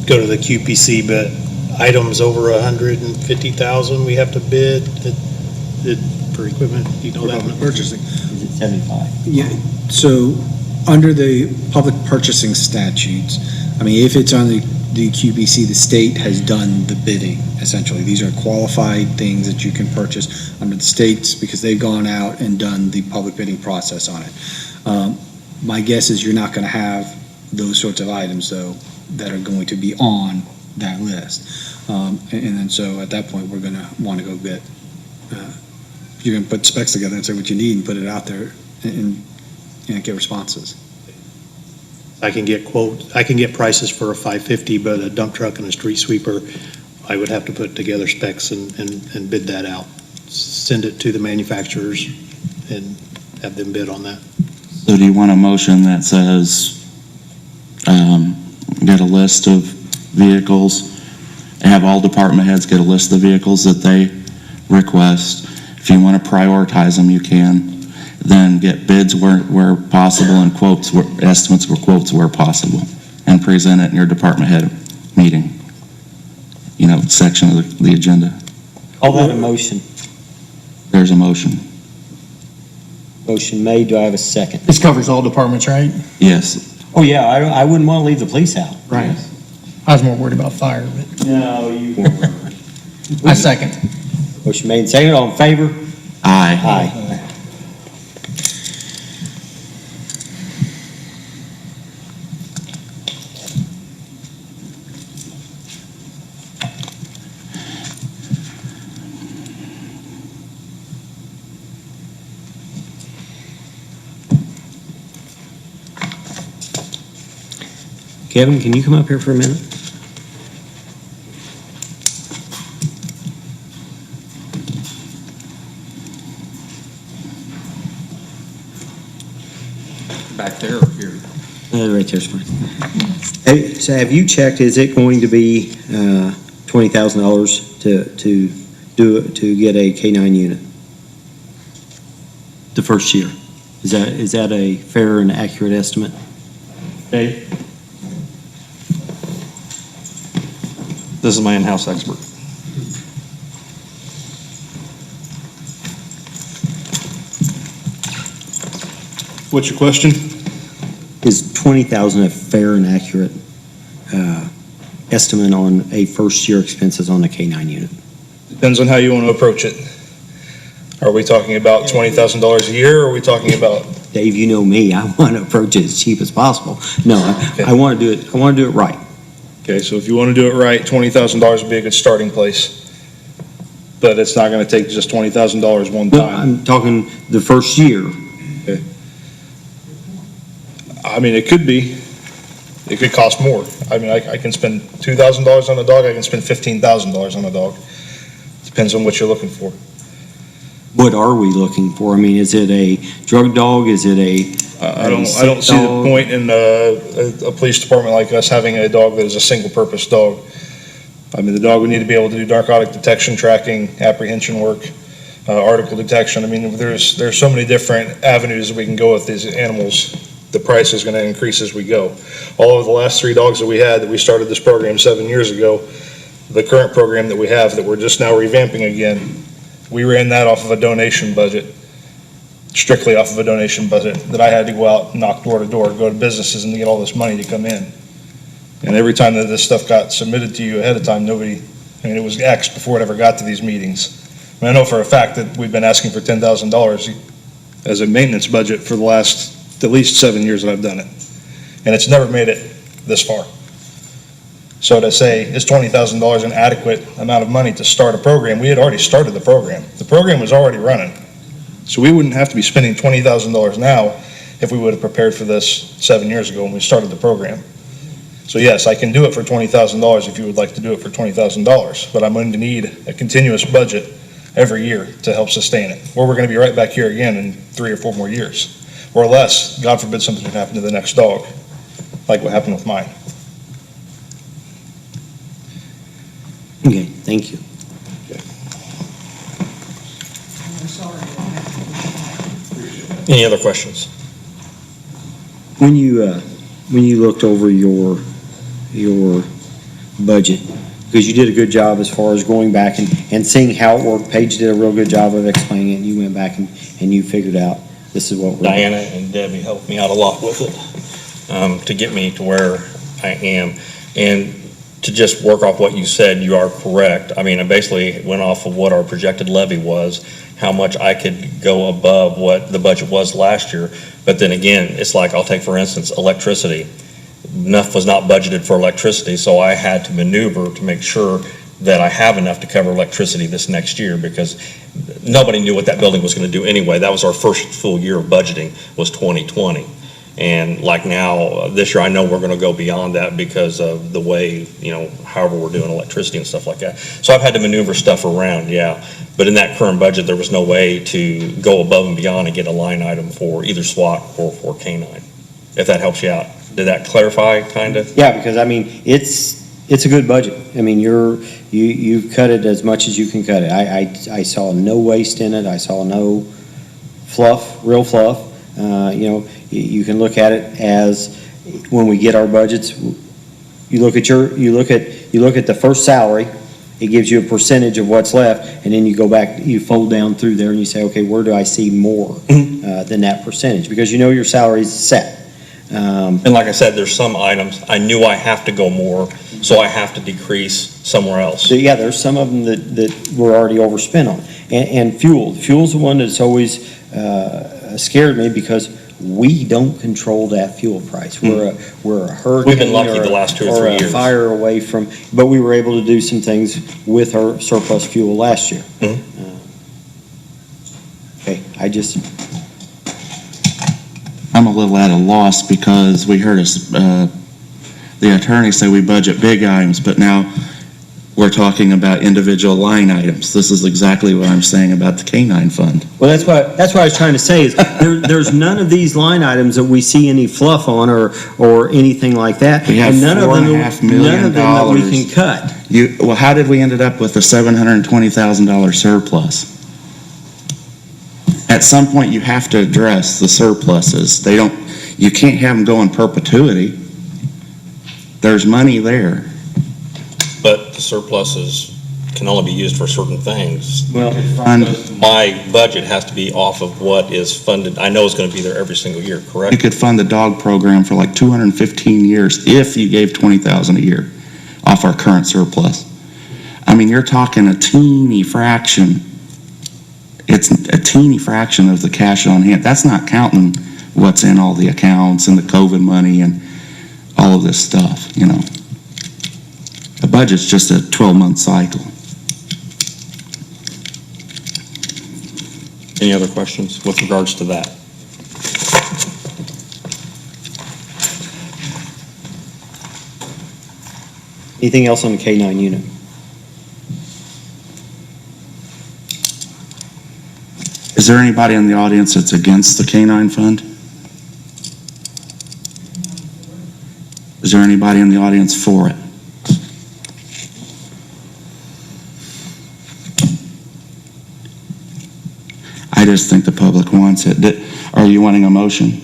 go to the QPC, but items over 150,000 we have to bid for equipment. You know that one? Purchasing. Is it 75? Yeah, so under the public purchasing statutes, I mean, if it's on the QPC, the state has done the bidding, essentially. These are qualified things that you can purchase under the states because they've gone out and done the public bidding process on it. My guess is you're not going to have those sorts of items, though, that are going to be on that list. And then so at that point, we're going to want to go get, you're going to put specs together and say what you need and put it out there and get responses. I can get prices for a 550, but a dump truck and a street sweeper, I would have to put together specs and bid that out. Send it to the manufacturers and have them bid on that. So do you want a motion that says, get a list of vehicles, have all department heads get a list of vehicles that they request. If you want to prioritize them, you can. Then get bids where possible and quotes, estimates or quotes where possible, and present it in your department head meeting, section of the agenda. Call that a motion. There's a motion. Motion made. Do I have a second? This covers all departments, right? Yes. Oh, yeah, I wouldn't want to leave the police out. Right. I was more worried about fire, but No, you won't. I second. Motion made and seconded. All in favor? Aye. Aye. Kevin, can you come up here for a minute? Back there or here? Right there's fine. Hey, so have you checked, is it going to be $20,000 to get a K-9 unit? The first year? Is that a fair and accurate estimate? Dave? This is my in-house expert. What's your question? Is 20,000 a fair and accurate estimate on a first-year expenses on a K-9 unit? Depends on how you want to approach it. Are we talking about $20,000 a year, or are we talking about? Dave, you know me, I want to approach it as cheap as possible. No, Okay. I want to do it right. Okay, so if you want to do it right, $20,000 would be a good starting place. But it's not going to take just $20,000 one No, time. I'm talking the first year. I mean, it could be. It could cost more. I mean, I can spend $2,000 on a dog, I can spend $15,000 on a dog. Depends on what you're looking for. What are we looking for? I mean, is it a drug dog? Is it I don't see the point in a police department like us having a dog that is a single-purpose dog. I mean, the dog would need to be able to do narcotic detection, tracking, apprehension work, article detection. I mean, there's so many different avenues that we can go with these animals. The price is going to increase as we go. All of the last 3 dogs that we had, that we started this program 7 years ago, the current program that we have that we're just now revamping again, we ran that off of a donation budget, strictly off of a donation budget, that I had to go out and knock door to door, go to businesses and get all this money to come in. And every time that this stuff got submitted to you ahead of time, it was X before it ever got to these meetings. I know for a fact that we've been asking for $10,000 as a maintenance budget for the last at least 7 years that I've done it. And it's never made it this far. So to say, is $20,000 an adequate amount of money to start a program? We had already started the program. The program was already running. So we wouldn't have to be spending $20,000 now if we would have prepared for this 7 years ago when we started the program. So yes, I can do it for $20,000 if you would like to do it for $20,000, but I'm going to need a continuous budget every year to help sustain it. Or we're going to be right back here again in 3 or 4 more years. Or less, God forbid something should happen to the next dog, like what happened with mine. Okay, thank you. Any other questions? When you looked over your budget, because you did a good job as far as going back and seeing how it worked. Paige did a real good job of explaining it, and you went back and you figured out this is what we're doing. Diana and Debbie helped me out a lot with it, to get me to where I am. And to just work off what you said, you are correct. I mean, I basically went off of what our projected levy was, how much I could go above what the budget was last year. But then again, it's like, I'll take for instance, electricity. Enough was not budgeted for electricity, so I had to maneuver to make sure that I have enough to cover electricity this next year, because nobody knew what that building was going to do anyway. That was our first full year of budgeting, was 2020. And like now, this year, I know we're gonna go beyond that because of the way, however we're doing electricity and stuff like that. So I've had to maneuver stuff around, yeah. But in that current budget, there was no way to go above and beyond and get a line item for either SWAT or for K-9, if that helps you out. Did that clarify, kind of? Yeah, because I mean, it's a good budget. I mean, you've cut it as much as you can cut it. I saw no waste in it. I saw no fluff, real fluff. You can look at it as when we get our budgets. You look at the first salary. It gives you a percentage of what's left, and then you go back, you fold down through there, and you say, okay, where do I see more than that percentage? Because your salary is set. And like I said, there's some items, I knew I have to go more, so I have to decrease somewhere else. So yeah, there's some of them that we're already overspent on. And fuel's the one that's always scared me because we don't control that fuel price. We're a hurricane. We've been lucky the last 2 or 3 years. Or a fire away from, but we were able to do some things with our surplus fuel last year. Okay, I'm a little at a loss because we heard the attorney say we budget big items, but now we're talking about individual line items. This is exactly what I'm saying about the K-9 fund. Well, that's what I was trying to say is there's none of these line items that we see any fluff on or anything like that. We have and none $4.5 million that we can cut. Well, how did we end up with a $720,000 surplus? At some point, you have to address the surpluses. You can't have them go in perpetuity. There's money there. But the surpluses can only be used for certain things. Well, my budget has to be off of what is funded. I know it's going to be there every single year, correct? You could fund the dog program for like 215 years if you gave $20,000 a year off our current surplus. I mean, you're talking a teeny fraction. It's a teeny fraction of the cash on hand. That's not counting what's in all the accounts and the COVID money and all of this stuff, The budget's just a 12-month cycle. Any other questions with regards to that? Anything else on the K-9 unit? Is there anybody in the audience that's against the K-9 fund? Is there anybody in the audience for it? I just think the public wants it. Are you wanting a motion?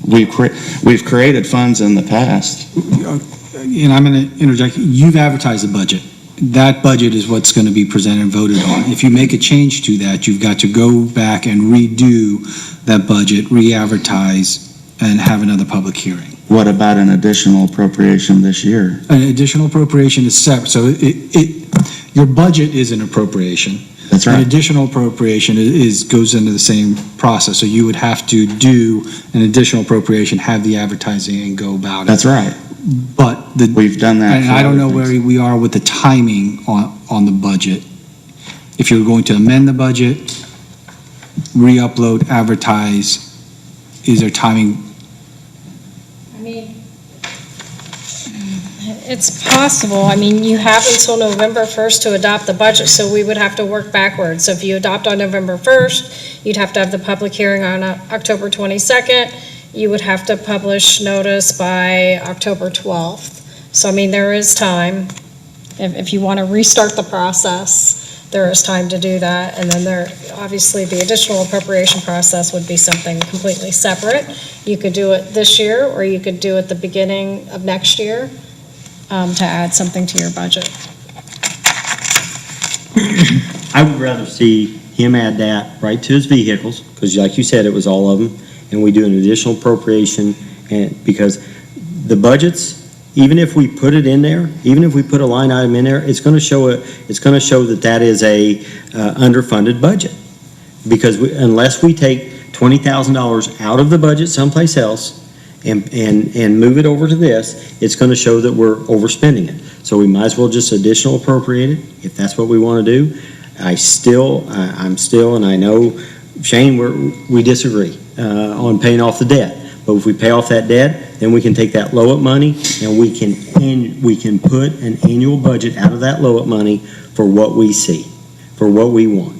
We've created funds in the past. And I'm going to interject, you've advertised the budget. That budget is what's going to be presented and voted on. If you make a change to that, you've got to go back and redo that budget, re-advertise, and have another public hearing. What about an additional appropriation this year? An additional appropriation is separate, so your budget is an appropriation. That's right. An additional appropriation goes into the same process, so you would have to do an additional appropriation, have the advertising, and go about it. That's right. But we've done that. And I don't know where we are with the timing on the budget. If you're going to amend the budget, re-upload, advertise, is there timing? I mean, it's possible. I mean, you have until November 1st to adopt the budget, so we would have to work backwards. So if you adopt on November 1st, you'd have to have the public hearing on October 22nd. You would have to publish notice by October 12th. So, I mean, there is time. If you want to restart the process, there is time to do that. And then obviously, the additional appropriation process would be something completely separate. You could do it this year, or you could do it the beginning of next year to add something to your budget. I would rather see him add that right to his vehicles, because like you said, it was all of them, and we do an additional appropriation, and because the budgets, even if we put it in there, even if we put a line item in there, it's going to show that is a underfunded budget, because unless we take $20,000 out of the budget someplace else and move it over to this, it's going to show that we're overspending it. So we might as well just additional appropriate it if that's what we want to do. I'm still, and I know Shane, we disagree on paying off the debt. But if we pay off that debt, then we can take that LOIP money and we can put an annual budget out of that LOIP money for what we see, for what we want.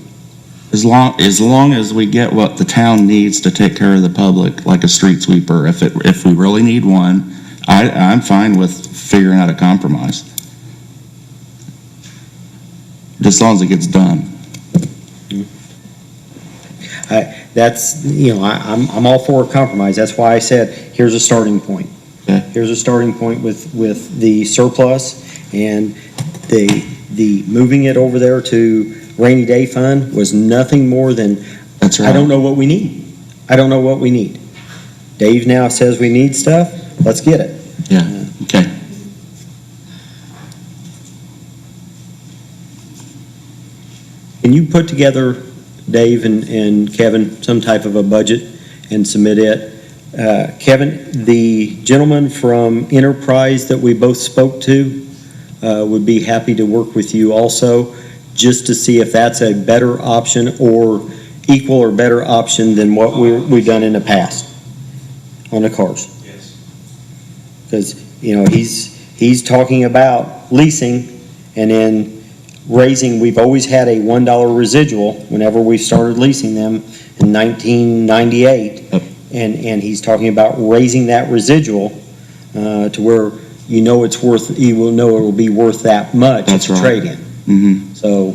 As long as we get what the town needs to take care of the public, like a street sweeper, if we really need one, I'm fine with figuring out a compromise. Just as long as it gets done. I'm all for a compromise. That's why I said, here's a starting point. Okay. Here's a starting point with the surplus and the moving it over there to rainy day fund was nothing more than, that's right. I don't know what we need. I don't know what we need. Dave now says we need stuff. Let's get it. Yeah, okay. Can you put together, Dave and Kevin, some type of a budget and submit it? Kevin, the gentleman from Enterprise that we both spoke to would be happy to work with you also, just to see if that's a better option or equal or better option than what we've done in the past on the cars. Yes. Because, he's talking about leasing and then raising. We've always had a $1 residual whenever we started leasing them in 1998. Yep. And he's talking about raising that residual to where you will know it will be worth that much. That's right. Trade in. Mm-hmm. So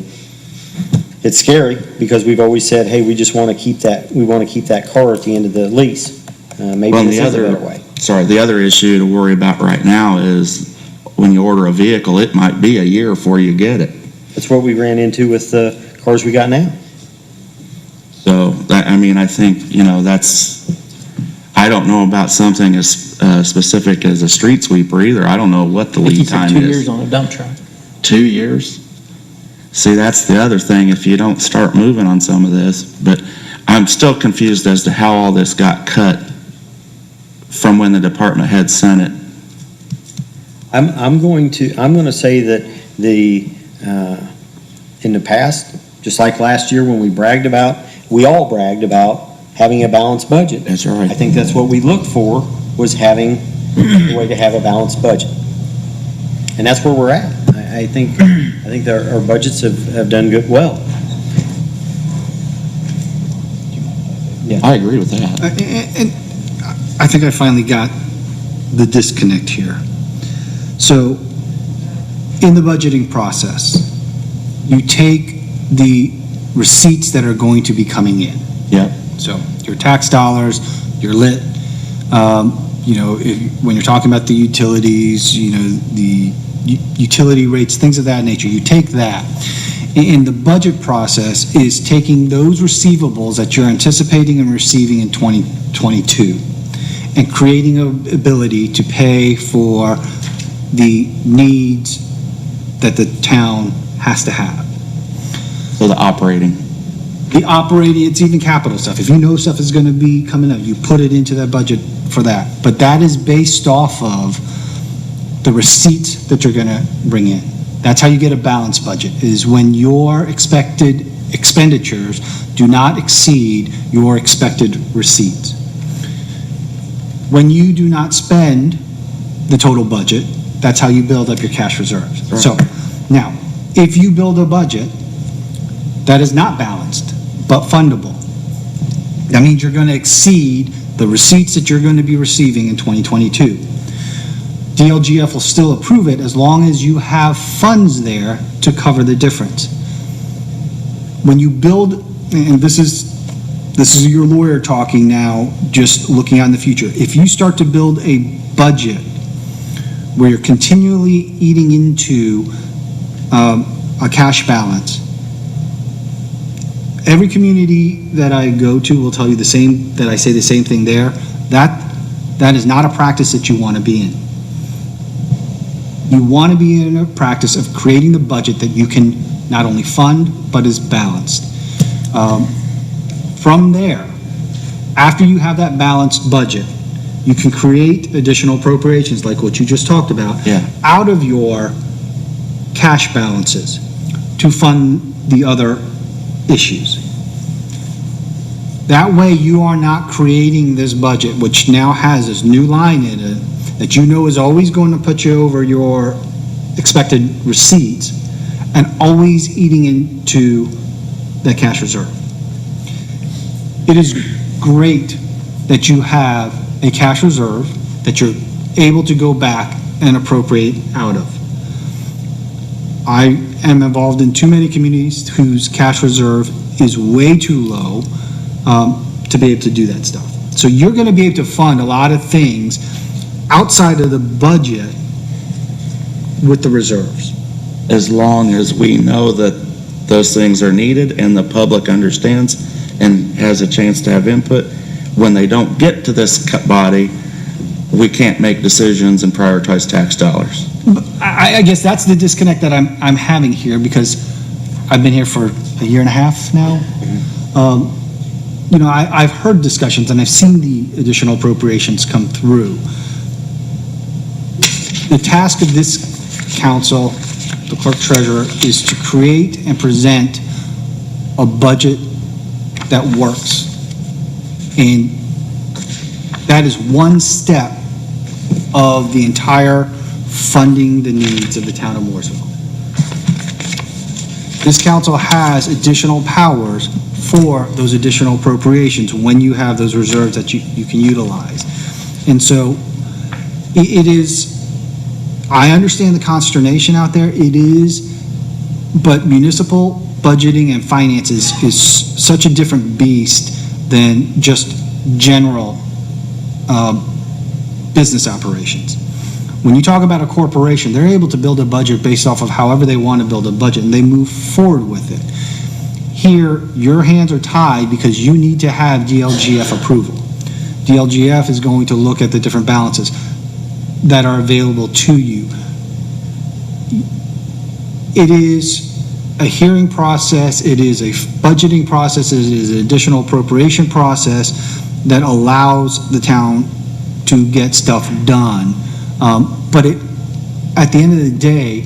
it's scary because we've always said, hey, we just want to keep that. We want to keep that car at the end of the lease. Maybe this is a better way. Sorry, the other issue to worry about right now is when you order a vehicle, it might be a year before you get it. That's what we ran into with the cars we got now. So, I think, I don't know about something as specific as a street sweeper either. I don't know what the lead time is. 2 years on a dump truck. 2 years? See, that's the other thing, if you don't start moving on some of this. But I'm still confused as to how all this got cut from when the department head sent it. I'm going to say that in the past, just like last year when we all bragged about having a balanced budget. That's right. I think that's what we looked for, was having a way to have a balanced budget. And that's where we're at. I think that our budgets have done good, well. Yeah, I agree with that. And I think I finally got the disconnect here. So, in the budgeting process, you take the receipts that are going to be coming in. Yep. So, your tax dollars, your lit, when you're talking about the utilities, the utility rates, things of that nature, you take that. And the budget process is taking those receivables that you're anticipating and receiving in 2022 and creating an ability to pay for the needs that the town has to have. So the operating, it's even capital stuff. If you know stuff is going to be coming up, you put it into that budget for that. But that is based off of the receipts that you're going to bring in. That's how you get a balanced budget, is when your expected expenditures do not exceed your expected receipts. When you do not spend the total budget, that's how you build up your cash reserves. Right. So, now, if you build a budget that is not balanced, but fundable, that means you're going to exceed the receipts that you're going to be receiving in 2022. DLGF will still approve it as long as you have funds there to cover the difference. When you build, and this is your lawyer talking now, just looking on the future. If you start to build a budget where you're continually eating into a cash balance, every community that I go to will tell you that I say the same thing there. That is not a practice that you want to be in. You want to be in a practice of creating the budget that you can not only fund, but is balanced. From there, after you have that balanced budget, you can create additional appropriations like what you just talked about out of your cash balances to fund the other issues. That way you are not creating this budget, which now has this new line in it, that you know is always going to put you over your expected receipts, and always eating into that cash reserve. It is great that you have a cash reserve that you're able to go back and appropriate out of. I am involved in too many communities whose cash reserve is way too low to be able to do that stuff. So you're going to be able to fund a lot of things outside of the budget with the reserves. As long as we know that those things are needed and the public understands and has a chance to have input, when they don't get to this body, we can't make decisions and prioritize tax dollars. I guess that's the disconnect that I'm having here, because I've been here for a year and a half now. I've heard discussions and I've seen the additional appropriations come through. The task of this council, the clerk treasurer, is to create and present a budget that works. And that is one step of the entire funding the needs of the town of Mooresville. This council has additional powers for those additional appropriations when you have those reserves that you can utilize. And so it is, I understand the consternation out there, it is, but municipal budgeting and finances is such a different beast than just general business operations. When you talk about a corporation, they're able to build a budget based off of however they want to build a budget, and they move forward with it. Here, your hands are tied because you need to have DLGF approval. DLGF is going to look at the different balances that are available to you. It is a hearing process, it is a budgeting process, it is an additional appropriation process that allows the town to get stuff done. But at the end of the day,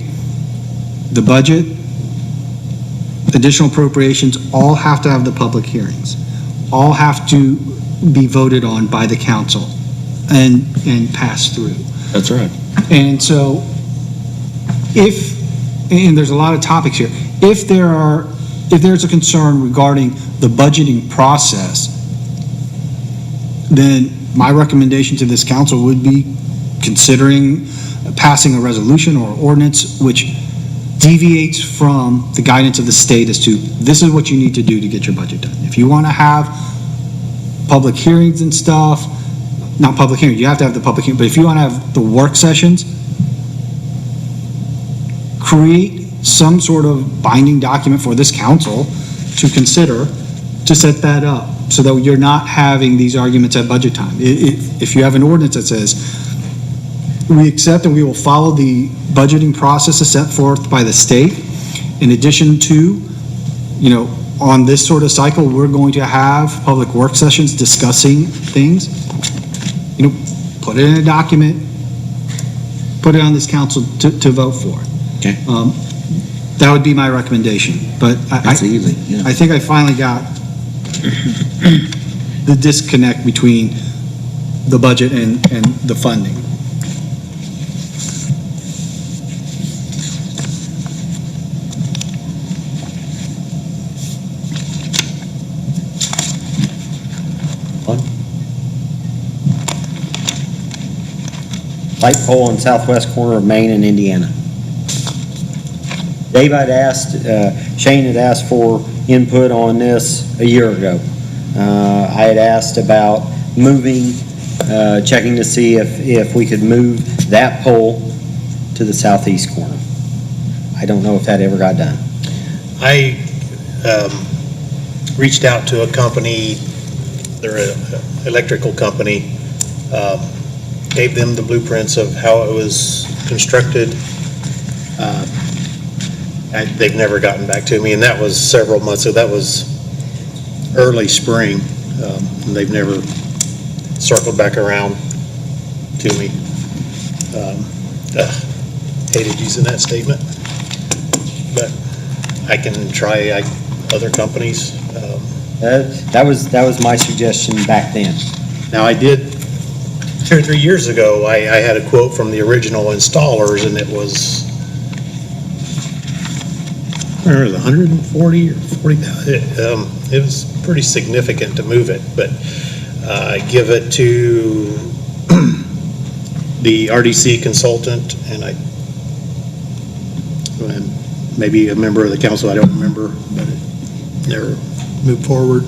the budget, additional appropriations, all have to have the public hearings, all have to be voted on by the council and pass through. That's right. And so and there's a lot of topics here, if there's a concern regarding the budgeting process, then my recommendation to this council would be considering passing a resolution or ordinance which deviates from the guidance of the state as to this is what you need to do to get your budget done. If you want to have public hearings and stuff, not public hearings, you have to have the public hearing, but if you want to have the work sessions, create some sort of binding document for this council to consider to set that up so that you're not having these arguments at budget time. If you have an ordinance that says, we accept and we will follow the budgeting processes set forth by the state, in addition to, on this sort of cycle, we're going to have public work sessions discussing things, put it in a document, put it on this council to vote for it. Okay. That would be my recommendation, but That's easy, yeah. I think I finally got the disconnect between the budget and the funding. Light pole in southwest corner of Maine and Indiana. Dave had asked, Shane had asked for input on this a year ago. I had asked about moving, checking to see if we could move that pole to the southeast corner. I don't know if that ever got done. I reached out to a company, they're an electrical company, gave them the blueprints of how it was constructed. They've never gotten back to me, and that was several months ago. That was early spring, and they've never circled back around to me. Hated using that statement, but I can try other companies. That was my suggestion back then. Now, I did, 2 or 3 years ago, I had a quote from the original installers, and it was, I don't know, it was 140 or 40,000. It was pretty significant to move it, but give it to the RDC consultant, and maybe a member of the council, I don't remember, but it never moved forward.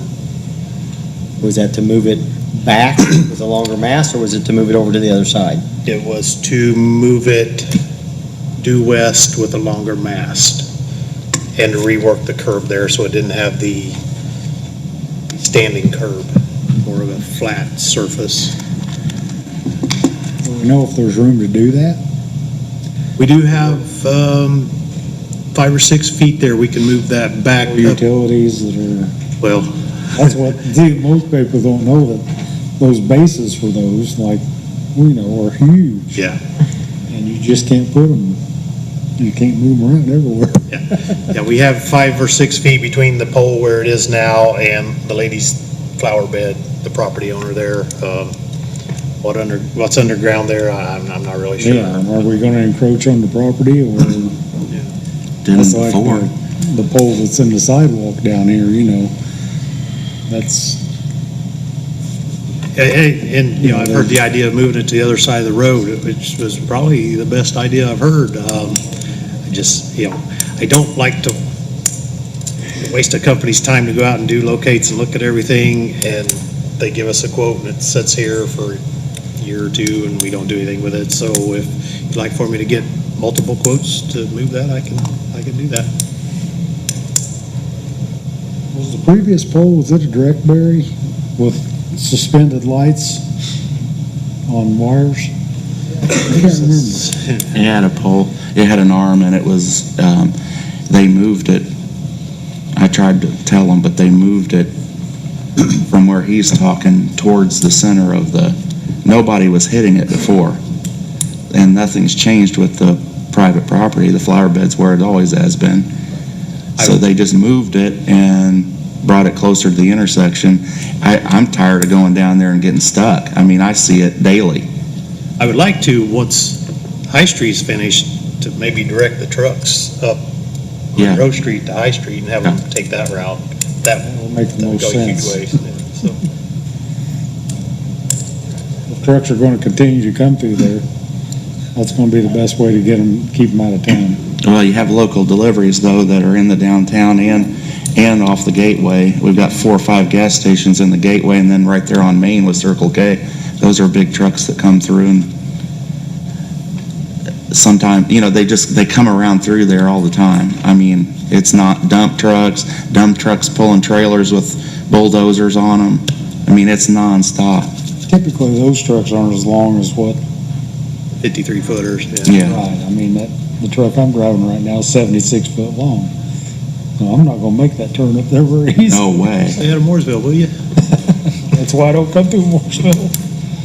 Was that to move it back with a longer mast, or was it to move it over to the other side? It was to move it due west with a longer mast and to rework the curb there so it didn't have the standing curb, more of a flat surface. Do we know if there's room to do that? We do have 5 or 6 feet there. We can move that back up. Utilities that are, Well, that's what, see, most people don't know that those bases for those, like, are huge. yeah, And you just can't put them, you can't move them around everywhere. yeah, we have 5 or 6 feet between the pole where it is now and the lady's flower bed, the property owner there. What's underground there, I'm not really sure. Yeah, and are we gonna encroach on the property, or? Didn't It's like before. the pole that's in the sidewalk down here, that's, And, I've heard the idea of moving it to the other side of the road, which was probably the best idea I've heard. I just, I don't like to waste a company's time to go out and do locates and look at everything, and they give us a quote and it sits here for a year or two and we don't do anything with it. So if you'd like for me to get multiple quotes to move that, I can do that. was the previous pole, was it a direct bury with suspended lights on wires? I can't remember. It had a pole, it had an arm, and it was, they moved it. I tried to tell them, but they moved it from where he's talking towards the center of nobody was hitting it before. And nothing's changed with the private property. The flower bed's where it always has been. So they just moved it and brought it closer to the intersection. I'm tired of going down there and getting stuck. I mean, I see it daily. I would like to, once High Street's finished, to maybe direct the trucks up Monroe Street to High Street and have them take that route. That will make the most go a huge sense. ways. So, If trucks are gonna continue to come through there, that's gonna be the best way to keep them out of town. Well, you have local deliveries, though, that are in the downtown and off the gateway. We've got 4 or 5 gas stations in the gateway, and then right there on Main with Circle K. Those are big trucks that come through, and sometimes, they come around through there all the time. I mean, it's not dump trucks pulling trailers with bulldozers on them. I mean, it's nonstop. Typically, those trucks aren't as long as what, 53 footers. Yeah. right, I mean, the truck I'm driving right now is 76 foot long. So I'm not gonna make that turn up there very easy. No way. Stay out of Mooresville, will you? That's why I don't come through Mooresville.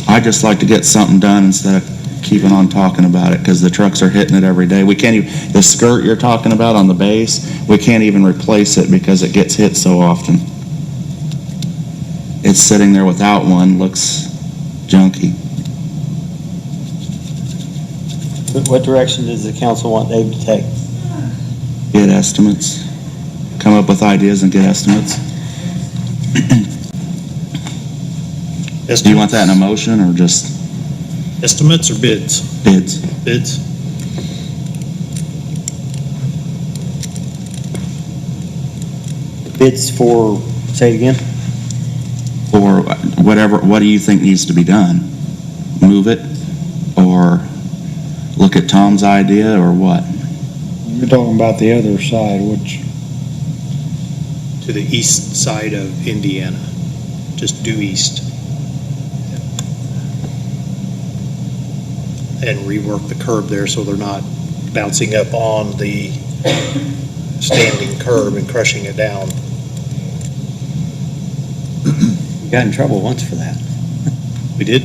I just like to get something done instead of keeping on talking about it, because the trucks are hitting it every day. We can't even, the skirt you're talking about on the base, we can't even replace it because it gets hit so often. It's sitting there without one, looks junky. What direction does the council want Dave to take? Get estimates, come up with ideas and get estimates. Do you want that in a motion or just Estimates or bids? bids? Bids. Bids for, say it again? Or whatever, what do you think needs to be done? Move it, or look at Tom's idea, or what? You're talking about the other side, which, To the east side of Indiana, just due east. And rework the curb there so they're not bouncing up on the standing curb and crushing it down. We got in trouble once for that. We did?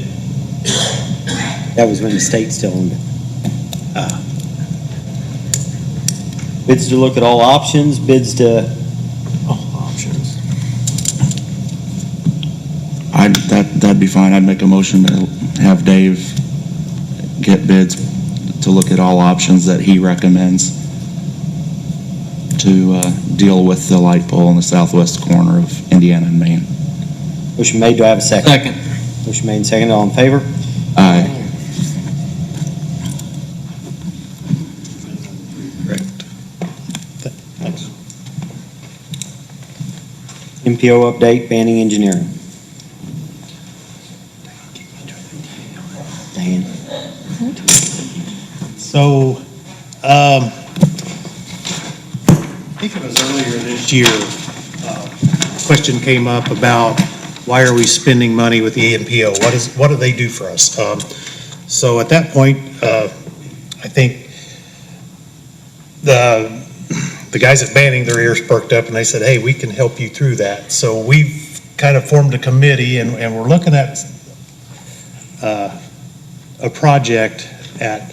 That was when the state still owned it. Ah. Bids to look at all options, bids to, Oh, options. That'd be fine. I'd make a motion to have Dave get bids to look at all options that he recommends to deal with the light pole in the southwest corner of Indiana and Maine. Motion made, do I have a second? Second. Motion made and seconded, all in favor? Aye. Thanks. MPO update, Banning Engineering. Dan. So, I think it was earlier this year, question came up about why are we spending money with the AMPO? What do they do for us? So at that point, I think the guys at Banning, their ears perked up and they said, hey, we can help you through that. So we've kind of formed a committee and we're looking at a project at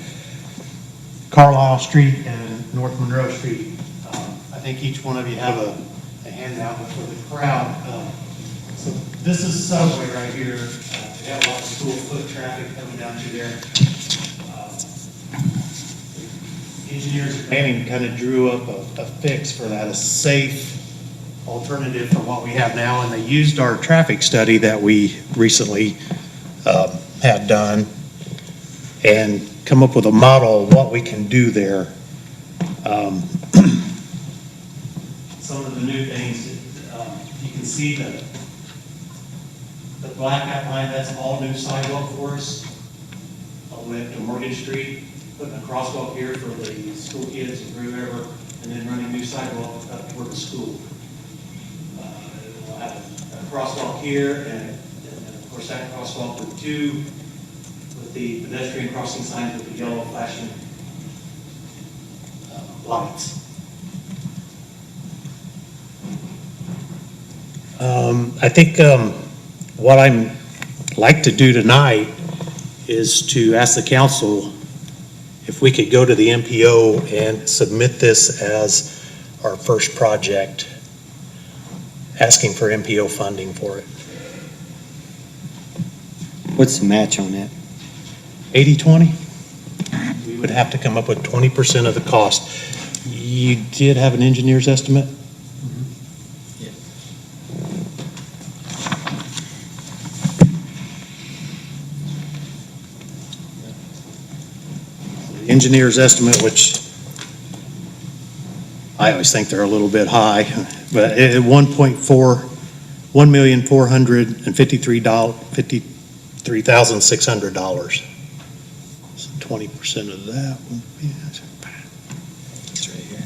Carlisle Street and North Monroe Street. I think each one of you have a handout for the crowd. So this is Subway right here. We have a lot of school foot traffic coming down through there. Engineers at Banning kind of drew up a fix for that, a safe alternative for what we have now, and they used our traffic study that we recently had done and come up with a model of what we can do there. Some of the new things, you can see the black outline, that's all new sidewalk for us, all the way up to Morgan Street, putting a crosswalk here for the school kids and Brew River, and then running new sidewalk up toward the school. We'll have a crosswalk here, and of course that crosswalk with the pedestrian crossing signs with the yellow flashing lights. I think what I'd like to do tonight is to ask the council if we could go to the MPO and submit this as our first project, asking for MPO funding for it. What's the match on that? 80-20? We would have to come up with 20% of the cost. You did have an engineer's estimate? Engineer's estimate, which I always think they're a little bit high, but at $1,453,600. So 20% of that would be. It's right here.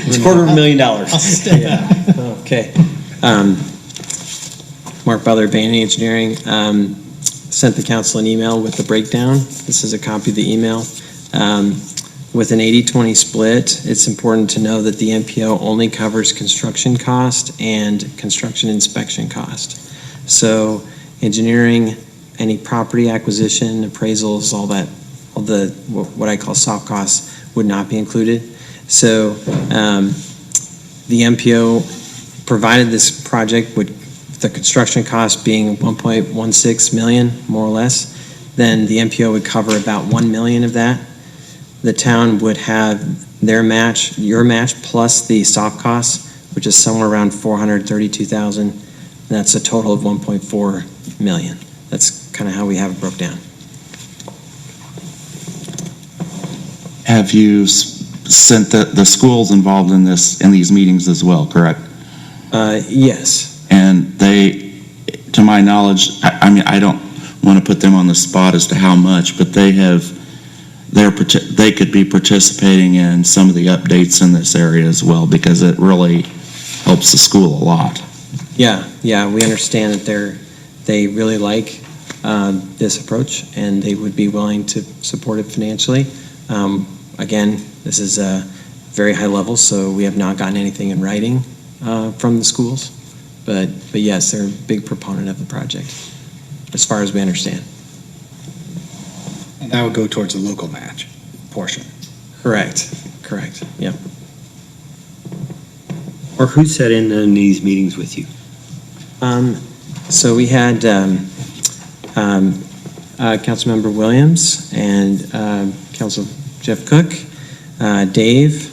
It's $250,000. Yeah. Okay. Mark Butler, Banning Engineering. Sent the council an email with the breakdown. This is a copy of the email. With an 80-20 split, it's important to know that the MPO only covers construction cost and construction inspection cost. So engineering, any property acquisition, appraisals, all the what I call soft costs would not be included. So the MPO provided this project would, the construction cost being 1.16 million, more or less, then the MPO would cover about 1 million of that. The town would have their match, your match, plus the soft costs, which is somewhere around 432,000. That's a total of 1.4 million. That's kind of how we have it broke down. Have you sent the schools involved in these meetings as well, correct? Yes. And they, to my knowledge, I mean, I don't want to put them on the spot as to how much, but they could be participating in some of the updates in this area as well, because it really helps the school a lot. Yeah, we understand that they really like this approach, and they would be willing to support it financially. Again, this is a very high level, so we have not gotten anything in writing from the schools. But yes, they're a big proponent of the project, as far as we understand. And that would go towards the local match portion. Correct, yep. Or who sat in these meetings with you? So we had Councilmember Williams and Council Jeff Cook, Dave.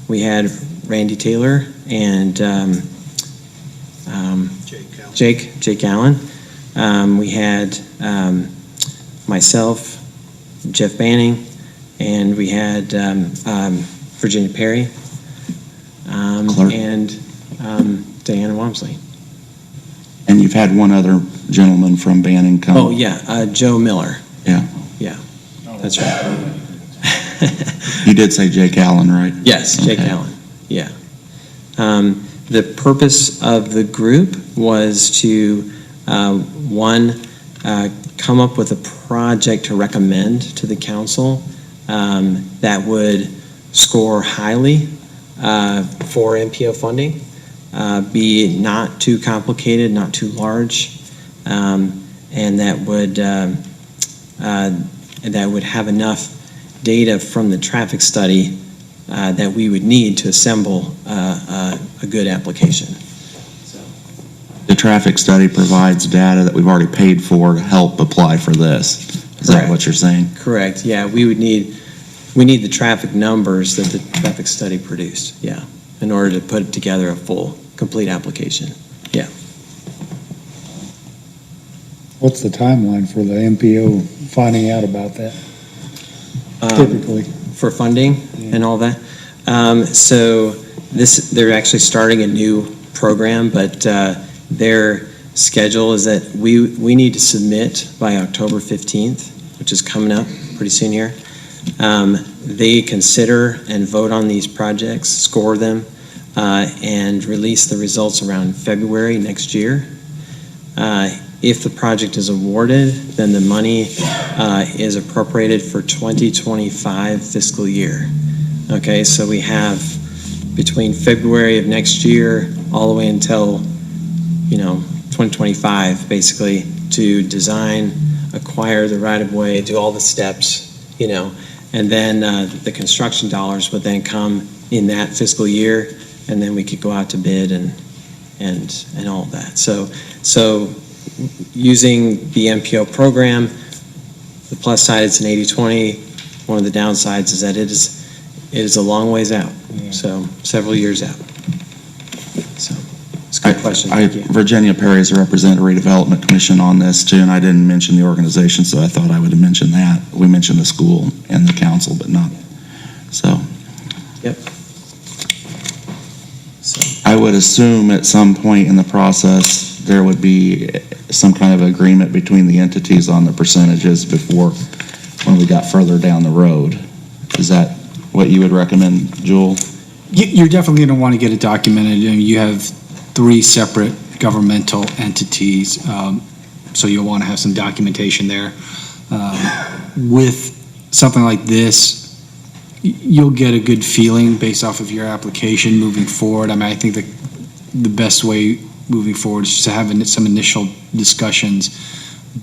We had Randy Taylor and Jake Allen. We had myself, Jeff Banning, and we had Virginia Perry, and Diana Walmsley. And you've had one other gentleman from Banning come? Oh, yeah, Joe Miller. Yeah. Yeah, that's right. You did say Jake Allen, right? Yes, Jake Allen, yeah. The purpose of the group was to, one, come up with a project to recommend to the council that would score highly for MPO funding, be not too complicated, not too large, and that would have enough data from the traffic study that we would need to assemble a good application. The traffic study provides data that we've already paid for to help apply for this. Is that what you're saying? Correct, yeah, we need the traffic numbers that the traffic study produced, yeah, in order to put together a full, complete application, yeah. What's the timeline for the MPO finding out about that typically? For funding and all that? So they're actually starting a new program, but their schedule is that we need to submit by October 15th, which is coming up pretty soon here. They consider and vote on these projects, score them, and release the results around February next year. If the project is awarded, then the money is appropriated for 2025 fiscal year. Okay, so we have between February of next year all the way until 2025, basically, to design, acquire the right-of-way, do all the steps, and then the construction dollars would then come in that fiscal year, and then we could go out to bid and all of that. So using the MPO program, the plus side, it's an 80-20. One of the downsides is that it is a long ways out, so several years out. So it's a good question. Thank you. Virginia Perry is a representative redevelopment commission on this too, and I didn't mention the organization, so I thought I would have mentioned that. We mentioned the school and the council, but not, so. Yep. I would assume at some point in the process, there would be some kind of agreement between the entities on the percentages before, when we got further down the road. Is that what you would recommend, Joel? You're definitely going to want to get it documented. You have 3 separate governmental entities, so you'll want to have some documentation there. With something like this, you'll get a good feeling based off of your application moving forward. I mean, I think the best way moving forward is just to have some initial discussions,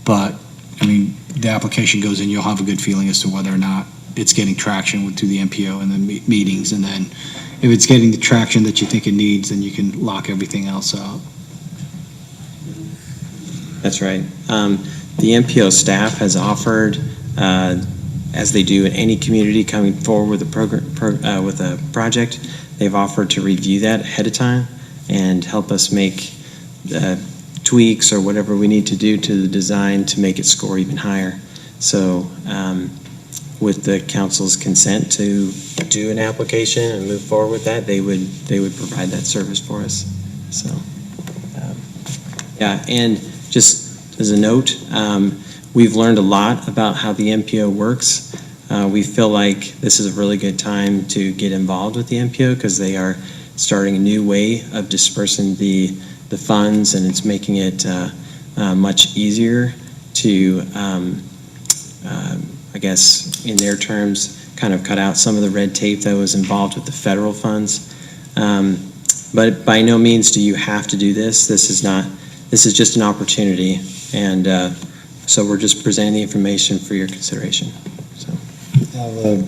but I mean, the application goes in, you'll have a good feeling as to whether or not it's getting traction through the MPO and the meetings, and then if it's getting the traction that you think it needs, then you can lock everything else up. That's right. The MPO staff has offered, as they do in any community coming forward with a with a project, they've offered to review that ahead of time and help us make tweaks or whatever we need to do to the design to make it score even higher. So with the council's consent to do an application and move forward with that, they would provide that service for us. So yeah, and just as a note, we've learned a lot about how the MPO works. We feel like this is a really good time to get involved with the MPO because they are starting a new way of dispersing the funds, and it's making it much easier to, I guess, in their terms, kind of cut out some of the red tape that was involved with the federal funds. But by no means do you have to do this. This is just an opportunity, and so we're just presenting the information for your consideration. So. Now, the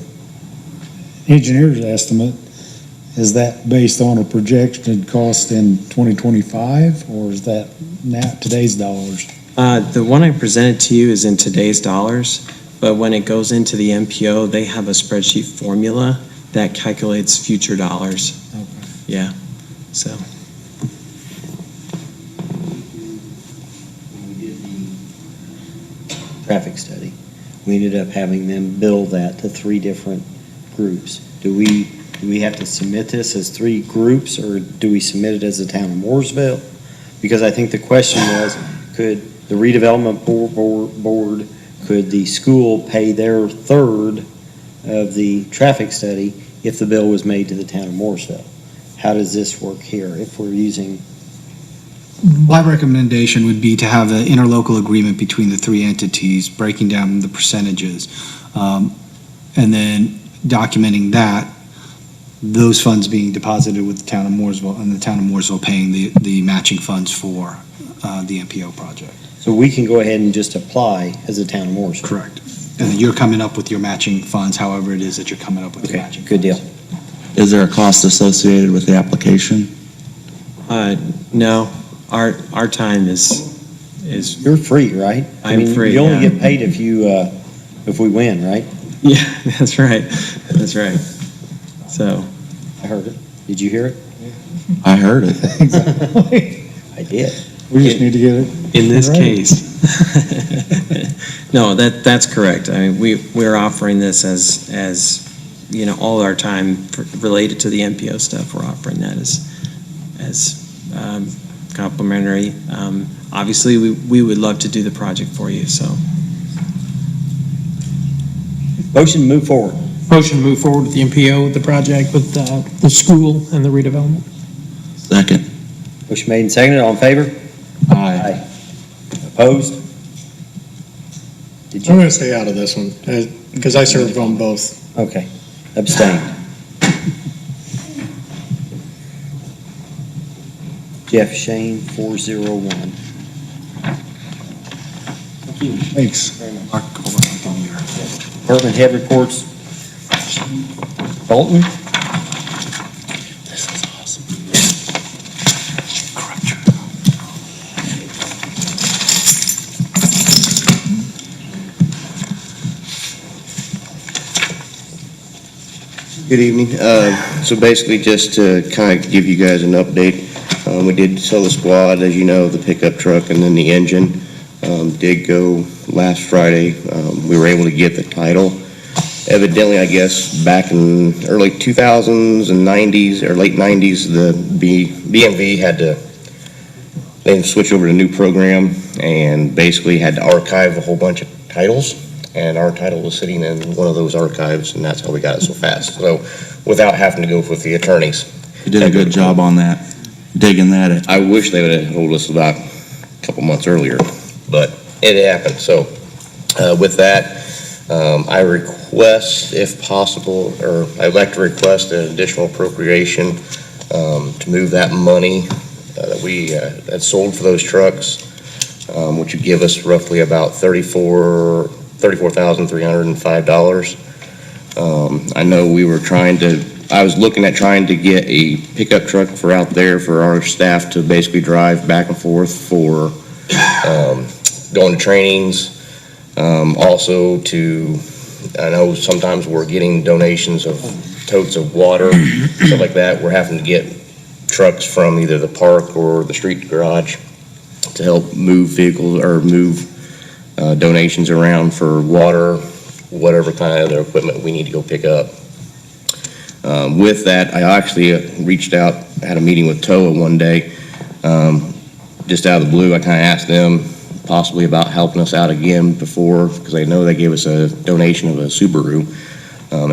engineer's estimate is that based on a projected cost in 2025, or is that now today's dollars? The one I presented to you is in today's dollars, but when it goes into the MPO, they have a spreadsheet formula that calculates future dollars. Okay. Yeah, so. When we did the traffic study, we ended up having them bill that to 3 different groups. Do we have to submit this as 3 groups, or do we submit it as the town of Mooresville? Because I think the question was, could the redevelopment board, could the school pay their third of the traffic study if the bill was made to the town of Mooresville? How does this work here if we're using? My recommendation would be to have an interlocal agreement between the 3 entities, breaking down the percentages, and then documenting that, those funds being deposited with the town of Mooresville, and the town of Mooresville paying the matching funds for the MPO project. So we can go ahead and just apply as a town of Mooresville? Correct. And you're coming up with your matching funds, however it is that you're coming up with your matching. Good deal. Is there a cost associated with the application? No, our time is. You're free, right? I'm free, You only yeah. get paid if we win, right? Yeah, that's right. That's right. So. I heard it. Did you hear it? I heard it. Exactly. I did. We just need to get it. In this right. case. No, that's correct. I mean, we're offering this as, you know, all our time related to the MPO stuff, we're offering that as complimentary. Obviously, we would love to do the project for you, so. Motion to move forward. Motion to move forward with the MPO, the project with the school and the redevelopment. Second. Motion made and seconded. All in favor? Aye. Opposed? Did I'm you? going to stay out of this one, because I served on both. Okay. Abstained. Jeff Shane, 401. Thank you. Thanks. Mark, hold on, I'll give you your- Department head reports. Bolton? This is awesome. Good evening. So basically, just to kind of give you guys an update, we did sell the squad, as you know, the pickup truck and then the engine. Did go last Friday. We were able to get the title. Evidently, I guess, back in early 2000s and 90s, or late 90s, the BMV had to then switch over to a new program and basically had to archive a whole bunch of titles. And our title was sitting in one of those archives, and that's how we got it so fast. So without having to go with the attorneys. You did a good job on that, digging that in. I wish they would have told us about a couple months earlier, but it happened. So with that, I request, if possible, or I'd like to request an additional appropriation to move that money that we had sold for those trucks, which would give us roughly about $34,305. I know I was looking at trying to get a pickup truck for out there for our staff to basically drive back and forth for going to trainings. Also I know sometimes we're getting donations of totes of water, stuff like that. We're having to get trucks from either the park or the street garage to help move vehicles or move donations around for water, whatever kind of other equipment we need to go pick up. With that, I actually reached out, had a meeting with TOA one day, just out of the blue. I kind of asked them possibly about helping us out again before, because I know they gave us a donation of a Subaru.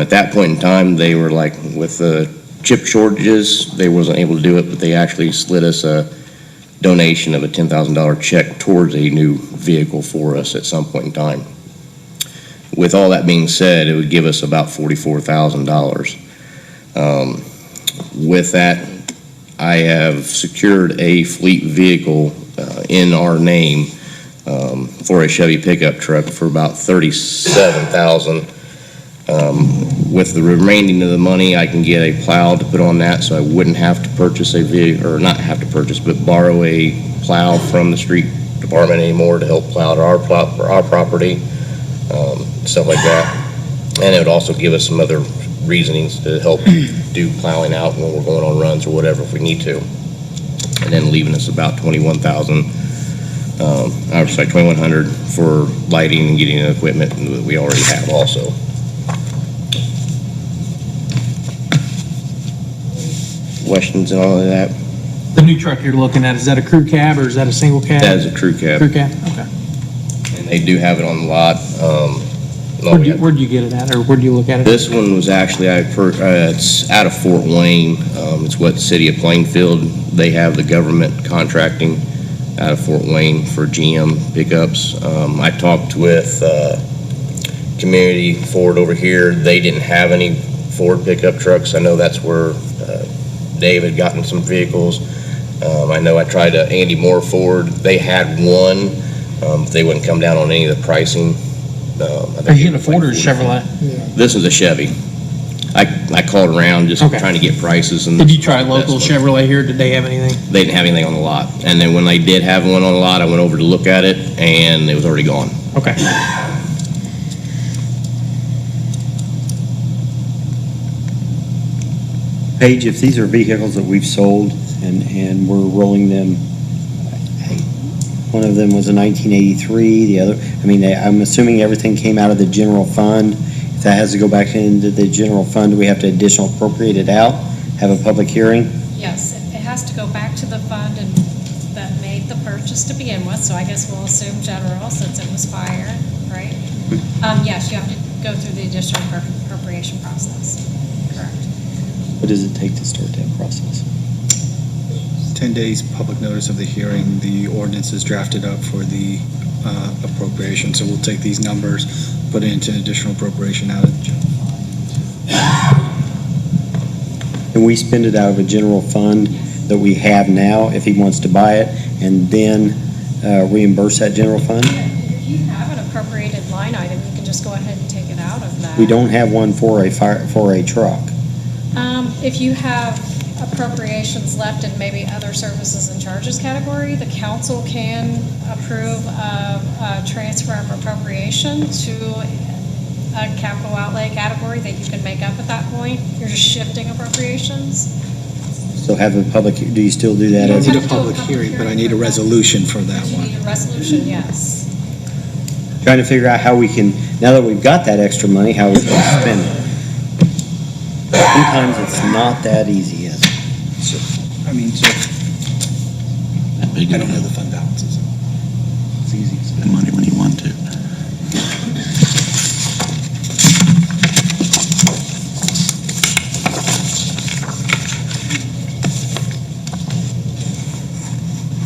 At that point in time, they were like, with the chip shortages, they wasn't able to do it, but they actually slid us a donation of a $10,000 check towards a new vehicle for us at some point in time. With all that being said, it would give us about $44,000. With that, I have secured a fleet vehicle in our name for a Chevy pickup truck for about $37,000. With the remaining of the money, I can get a plow to put on that, so I wouldn't have to purchase a vehicle, or not have to purchase, but borrow a plow from the street department anymore to help plow our property, stuff like that. And it would also give us some other reasonings to help do plowing out when we're going on runs or whatever if we need to. And then leaving us about $2,100 for lighting and getting equipment that we already have also. Questions and all of that? The new truck you're looking at, is that a crew cab or is that a single cab? That is a crew cab. Crew cab, okay. And they do have it on the lot. Where'd you get it at, or where'd you look at it? This one was actually, it's out of Fort Wayne. It's what the city of Plainfield, they have the government contracting out of Fort Wayne for GM pickups. I talked with Community Ford over here. They didn't have any Ford pickup trucks. I know that's where Dave had gotten some vehicles. I know I tried Andy Moore Ford. They had one. They wouldn't come down on any of the pricing. Are you getting a Ford or a Chevrolet? This is a Chevy. I called around just trying to get prices. And Did you try local Chevrolet here? Did they have anything? They didn't have anything on the lot. And then when they did have one on the lot, I went over to look at it, and it was already gone. Okay. Paige, if these are vehicles that we've sold and we're rolling them, one of them was a 1983, the other, I'm assuming everything came out of the general fund. If that has to go back into the general fund, do we have to additional appropriate it out, have a public hearing? Yes, it has to go back to the fund and that made the purchase to begin with, so I guess we'll assume general since it was fire, right? Yes, you have to go through the additional appropriation process, correct. What does it take to start that process? 10 days public notice of the hearing. The ordinance is drafted up for the appropriation, so we'll take these numbers, put it into additional appropriation out of the general fund. Can we spend it out of a general fund that we have now if he wants to buy it and then reimburse that general fund? If you have an appropriated line item, you can just go ahead and take it out of that. We don't have one for a truck. If you have appropriations left in maybe other services and charges category, the council can approve a transfer of appropriation to a capital outlay category that you can make up at that point. You're just shifting appropriations. So have a public, do you still do that? I don't need a public hearing, but I need a resolution for that You one. need a resolution, yes. Trying to figure out how we can, now that we've got that extra money, how we can spend it. Sometimes it's not that easy, is it? I don't know the fund balances. It's easy to spend money when you want to.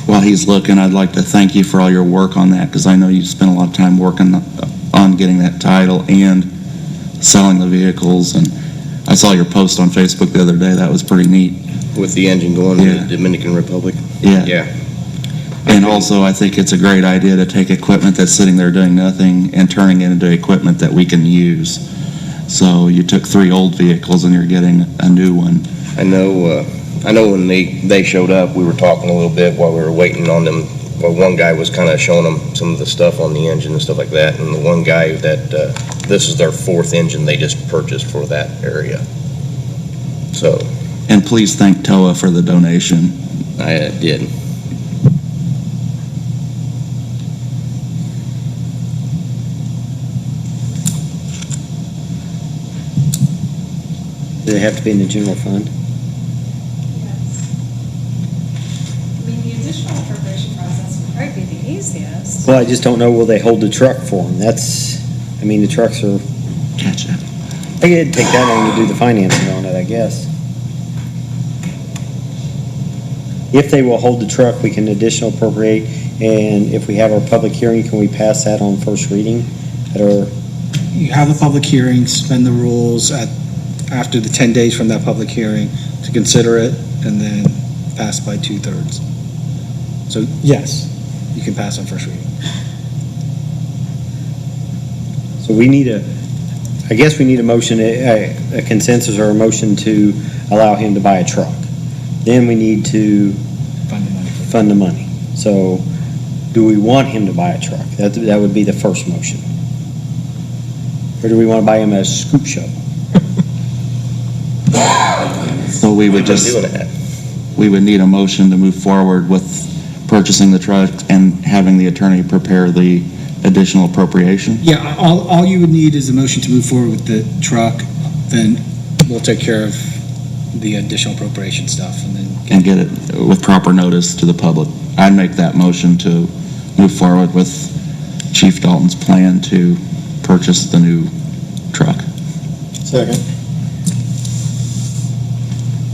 While he's looking, I'd like to thank you for all your work on that, because I know you spent a lot of time working on getting that title and selling the vehicles, and I saw your post on Facebook the other day. That was pretty neat. With the engine going to the Dominican Republic? Yeah. Yeah. And also, I think it's a great idea to take equipment that's sitting there doing nothing and turning it into equipment that we can use. So you took 3 old vehicles and you're getting a new one. I know when they showed up, we were talking a little bit while we were waiting on them. Well, one guy was kind of showing them some of the stuff on the engine and stuff like that. And the one guy that, this is their 4th engine they just purchased for that area. So. And please thank TOA for the donation. I did. Do they have to be in the general fund? The additional appropriation process would probably be the easiest. Well, I just don't know, will they hold the truck for them? The trucks are. Catch it. I think it'd take that long to do the financing on it, I guess. If they will hold the truck, we can additional appropriate, and if we have our public hearing, can we pass that on first reading? You have the public hearing, suspend the rules after the 10 days from that public hearing to consider it, and then pass by 2/3. So yes, you can pass on first reading. So we need I guess we need a motion, a consensus or a motion to allow him to buy a truck. Then we need to fund the money. So do we want him to buy a truck? That would be the first motion. Or do we want to buy him a scoop shovel? So we would we would need a motion to move forward with purchasing the truck and having the attorney prepare the additional appropriation? Yeah, all you would need is a motion to move forward with the truck, then we'll take care of the additional appropriation stuff, and then... And get it with proper notice to the public. I'd make that motion to move forward with Chief Dalton's plan to purchase the new truck. Second.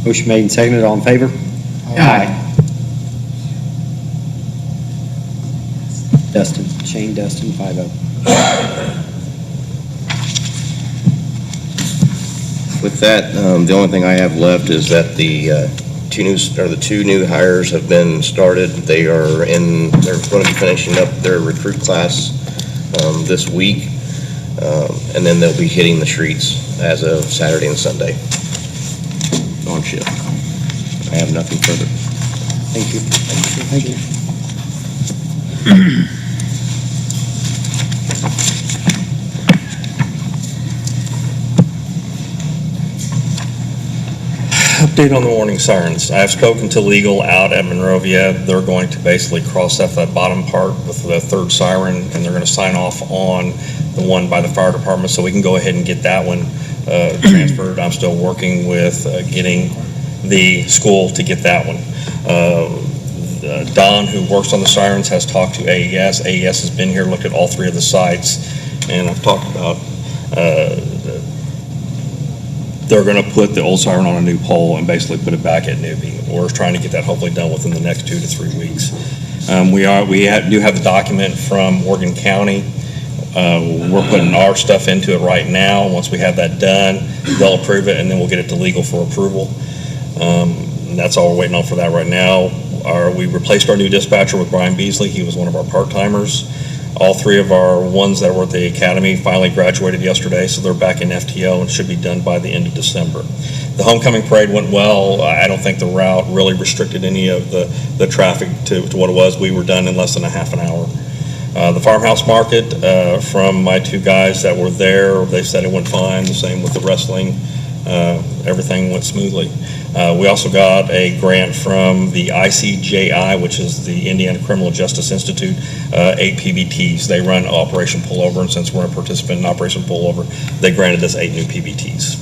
Motion made and seconded, all in favor? Aye. Dustin, Shane Dustin, 5-0. With that, the only thing I have left is that the two new hires have been started. They're going to be finishing up their recruit class this week, and then they'll be hitting the streets as of Saturday and Sunday on shift. I have nothing further. Thank you. Thank you. Update on the warning sirens. I have spoken to legal out at Monroe. They're going to basically cross off that bottom part with the third siren, and they're going to sign off on the one by the fire department, so we can go ahead and get that one transferred. I'm still working with getting the school to get that one. Don, who works on the sirens, has talked to AES. AES has been here, looked at all three of the sites, and I've talked about they're going to put the old siren on a new pole and basically put it back at Newbie. We're trying to get that hopefully done within the next 2 to 3 weeks. We do have the document from Morgan County. We're putting our stuff into it right now. Once we have that done, they'll approve it, and then we'll get it to legal for approval. And that's all we're waiting on for that right now. We replaced our new dispatcher with Brian Beasley. He was one of our part-timers. All three of our ones that were at the academy finally graduated yesterday, so they're back in FTO and should be done by the end of December. The homecoming parade went well. I don't think the route really restricted any of the traffic to what it was. We were done in less than a half an hour. The farmhouse market, from my two guys that were there, they said it went fine. The same with the wrestling. Everything went smoothly. We also got a grant from the ICJI, which is the Indiana Criminal Justice Institute, 8 PBTs. They run Operation Pullover, and since we're a participant in Operation Pullover, they granted us 8 new PBTs.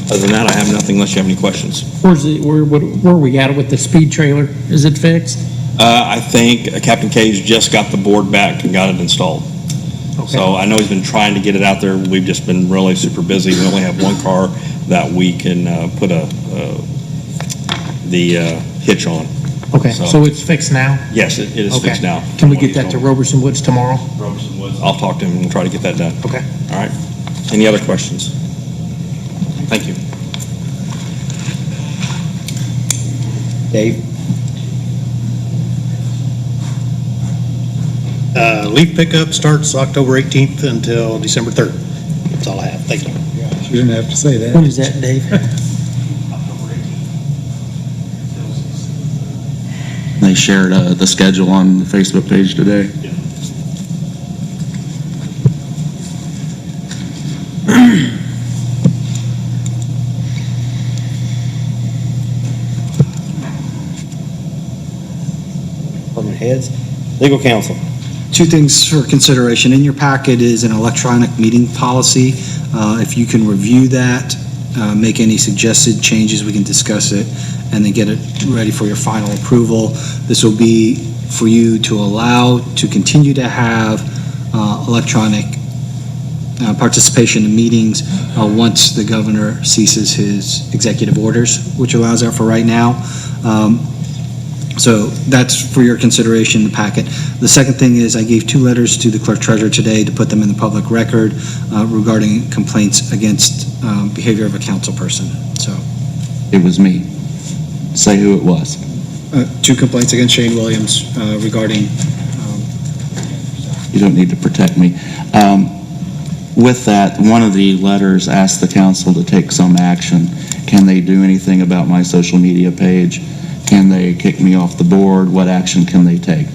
Other than that, I have nothing unless you have any questions. Where are we at with the speed trailer? Is it fixed? I think Captain Cage just got the board back and got it installed. Okay. So I know he's been trying to get it out there. We've just been really super busy. We only have one car that we can put the hitch on. Okay, so it's fixed now? Yes, it is fixed now. Can we get that to Roberson Woods tomorrow? Roberson Woods. I'll talk to him and try to get that done. Okay. All right. Any other questions? Thank you. Dave? Leaf pickup starts October 18th until December 3rd. That's all I have. Thank you. You didn't have to say that. When is that, Dave? They shared the schedule on the Facebook page today. Department heads. Legal counsel. 2 things for consideration. In your packet is an electronic meeting policy. If you can review that, make any suggested changes, we can discuss it, and then get it ready for your final approval. This will be for you to allow to continue to have electronic participation in meetings once the governor ceases his executive orders, which allows that for right now. So that's for your consideration in the packet. The second thing is I gave 2 letters to the clerk treasurer today to put them in the public record regarding complaints against behavior of a council person. So it was me. Say who it was. 2 complaints against Shane Williams regarding. You don't need to protect me. with that, one of the letters asked the council to take some action. Can they do anything about my social media page? Can they kick me off the board? What action can they take?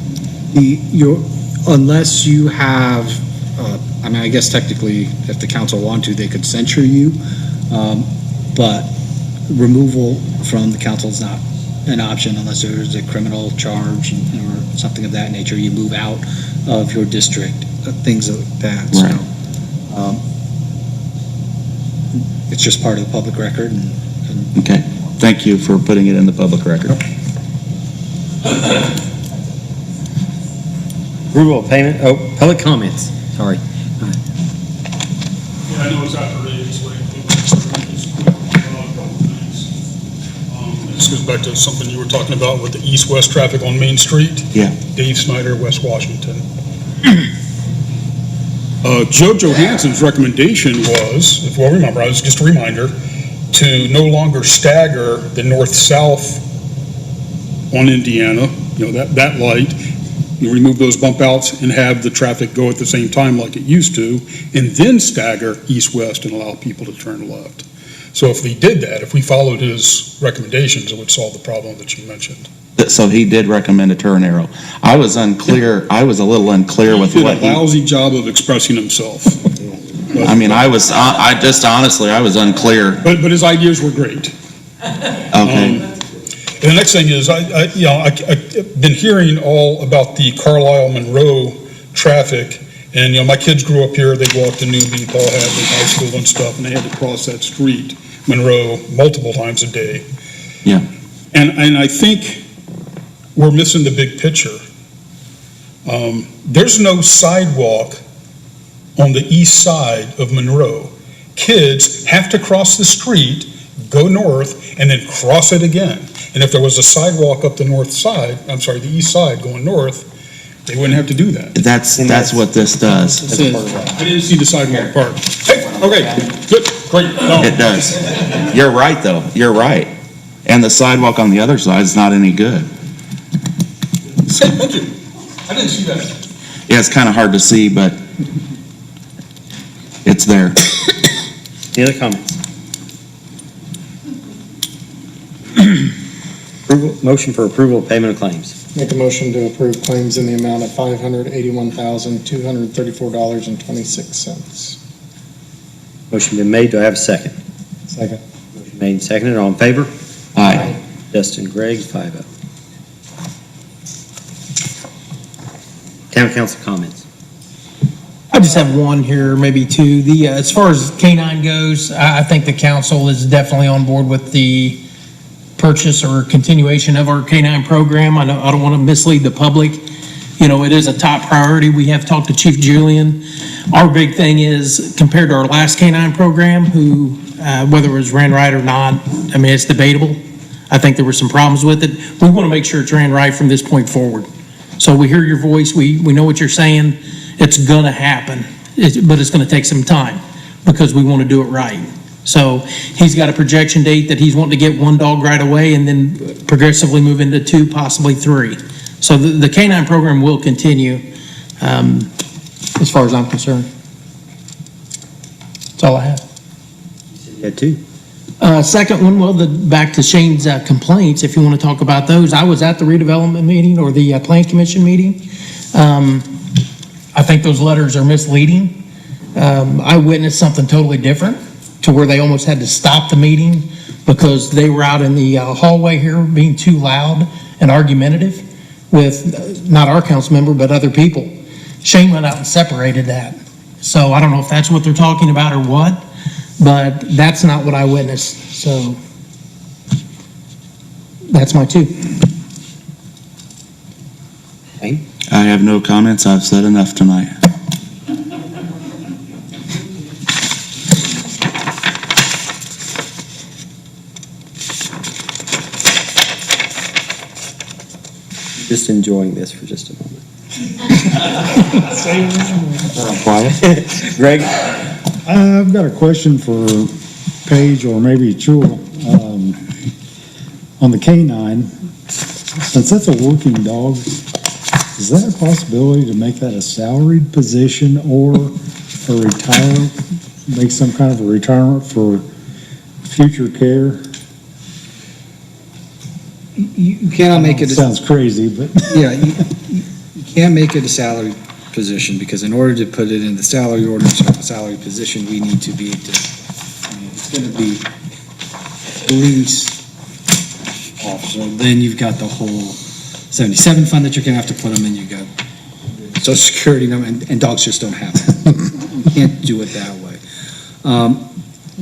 Unless you have, I mean, I guess technically, if the council want to, they could censure you, but removal from the council is not an option unless there's a criminal charge or something of that nature. You move out of your district, things like that. Right. So, it's just part of the public record. Okay, thank you for putting it in the public record. Approval of payment, public comments, sorry. Yeah, I know it's after 8, it's late. This goes back to something you were talking about with the east-west traffic on Main Street. Yeah. Dave Snyder, West Washington. Joe Johansson's recommendation was, if we'll remember, I was just a reminder, to no longer stagger the north-south on Indiana, that light, remove those bump outs and have the traffic go at the same time like it used to, and then stagger east-west and allow people to turn left. So if we did that, if we followed his recommendations, it would solve the problem that you mentioned. So he did recommend a turn arrow. I was unclear, I was a little unclear with what He did a lousy job of expressing himself. I mean, I was unclear. But his ideas were great. Okay. And the next thing is, I've been hearing all about the Carlisle, Monroe traffic, and, my kids grew up here, they walked to Newby, Paul Hadley High School and stuff, and they had to cross that street, Monroe, multiple times a day. Yeah. And I think we're missing the big picture. There's no sidewalk on the east side of Monroe. Kids have to cross the street, go north, and then cross it again. And if there was a sidewalk up the the east side going north, they wouldn't have to do that. That's what this does. I didn't see the sidewalk part. Hey, okay, good, great. No. It does. You're right, though. You're right. And the sidewalk on the other side is not any good. Hey, thank you. I didn't see that. Yeah, it's kind of hard to see, but it's there. Any other comments? Motion for approval of payment of claims. Make a motion to approve claims in the amount of $581,234.26. Motion been made, do I have a second? Second. Motion made and seconded, all in favor? Aye. Justin Gregg, 5-0. Town council comments. I just have one here, maybe two. As far as K-9 goes, I think the council is definitely on board with the purchase or continuation of our K-9 program. I don't want to mislead the public. It is a top priority. We have talked to Chief Julian. Our big thing is, compared to our last K-9 program, whether it was ran right or not, I mean, it's debatable. I think there were some problems with it. We want to make sure it's ran right from this point forward. So we hear your voice. We know what you're saying. It's going to happen, but it's going to take some time because we want to do it right. So he's got a projection date that he's wanting to get one dog right away and then progressively move into 2, possibly 3. So the K-9 program will continue as far as I'm concerned. That's all I have. You had 2. Second one, back to Shane's complaints, if you want to talk about those. I was at the redevelopment meeting or the Plan Commission meeting. I think those letters are misleading. I witnessed something totally different to where they almost had to stop the meeting because they were out in the hallway here being too loud and argumentative with not our council member, but other people. Shane went out and separated that. So I don't know if that's what they're talking about or what, but that's not what I witnessed. So that's my 2. Shane? I have no comments. I've said enough tonight. Just enjoying this for just a moment. Quiet. Greg? I've got a question for Paige or maybe Chul. On the K-9, since that's a working dog, is that a possibility to make that a salaried position, or a retirement, make some kind of a retirement for future care? You cannot make it. Sounds crazy, but. Yeah, you can't make it a salary position, because in order to put it in the salary ordinance or a salary position, we need to be, it's gonna be police officer, then you've got the whole 77 fund that you're gonna have to put them in, you got social security number, and dogs just don't have that. You can't do it that way.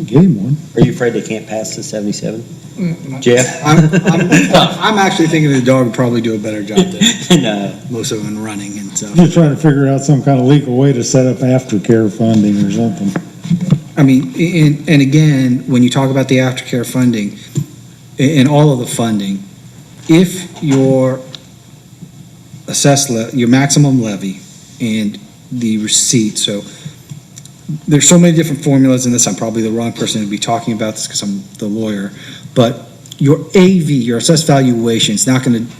Get him one. Are you afraid they can't pass the 77? Jeff? I'm actually thinking the dog would probably do a better job than No. most of them in running and stuff. Just trying to figure out some kind of legal way to set up aftercare funding or something. I mean, and again, when you talk about the aftercare funding, and all of the funding, if your your maximum levy and the receipt, so there's so many different formulas in this, I'm probably the wrong person to be talking about this because I'm the lawyer, but your AV, your assessed valuation, is not going to,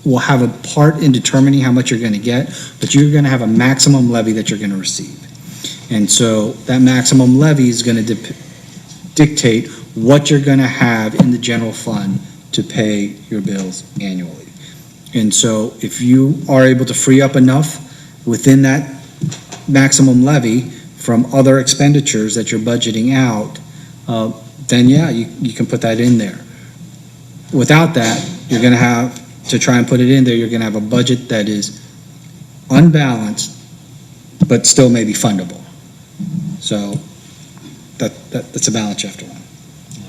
will have a part in determining how much you're going to get, but you're going to have a maximum levy that you're going to receive. And so that maximum levy is going to dictate what you're going to have in the general fund to pay your bills annually. And so if you are able to free up enough within that maximum levy from other expenditures that you're budgeting out, then yeah, you can put that in there. Without that, you're going to have to try and put it in there, you're going to have a budget that is unbalanced, but still maybe fundable. So that's a balance you have to run.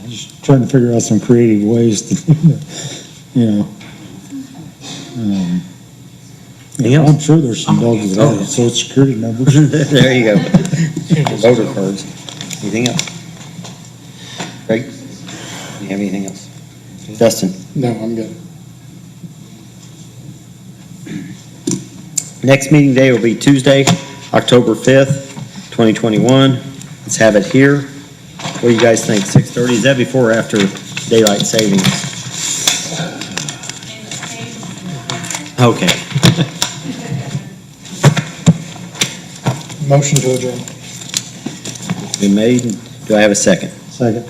Just trying to figure out some creative ways to do that, you know. I'm sure there's some dogs that have social security numbers. There you go. Voter cards. Anything else? Craig? Do you have anything else? Dustin? No, I'm good. Next meeting day will be Tuesday, October 5th, 2021. Let's have it here. What do you guys think? 6:30? Is that before or after daylight savings? Okay. Motion to adjourn. Been made. Do I have a second? Second.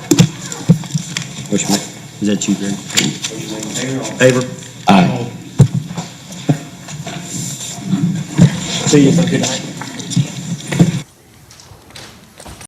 Motion made. Is that you, Greg? Favor? Aye. See you. Good night.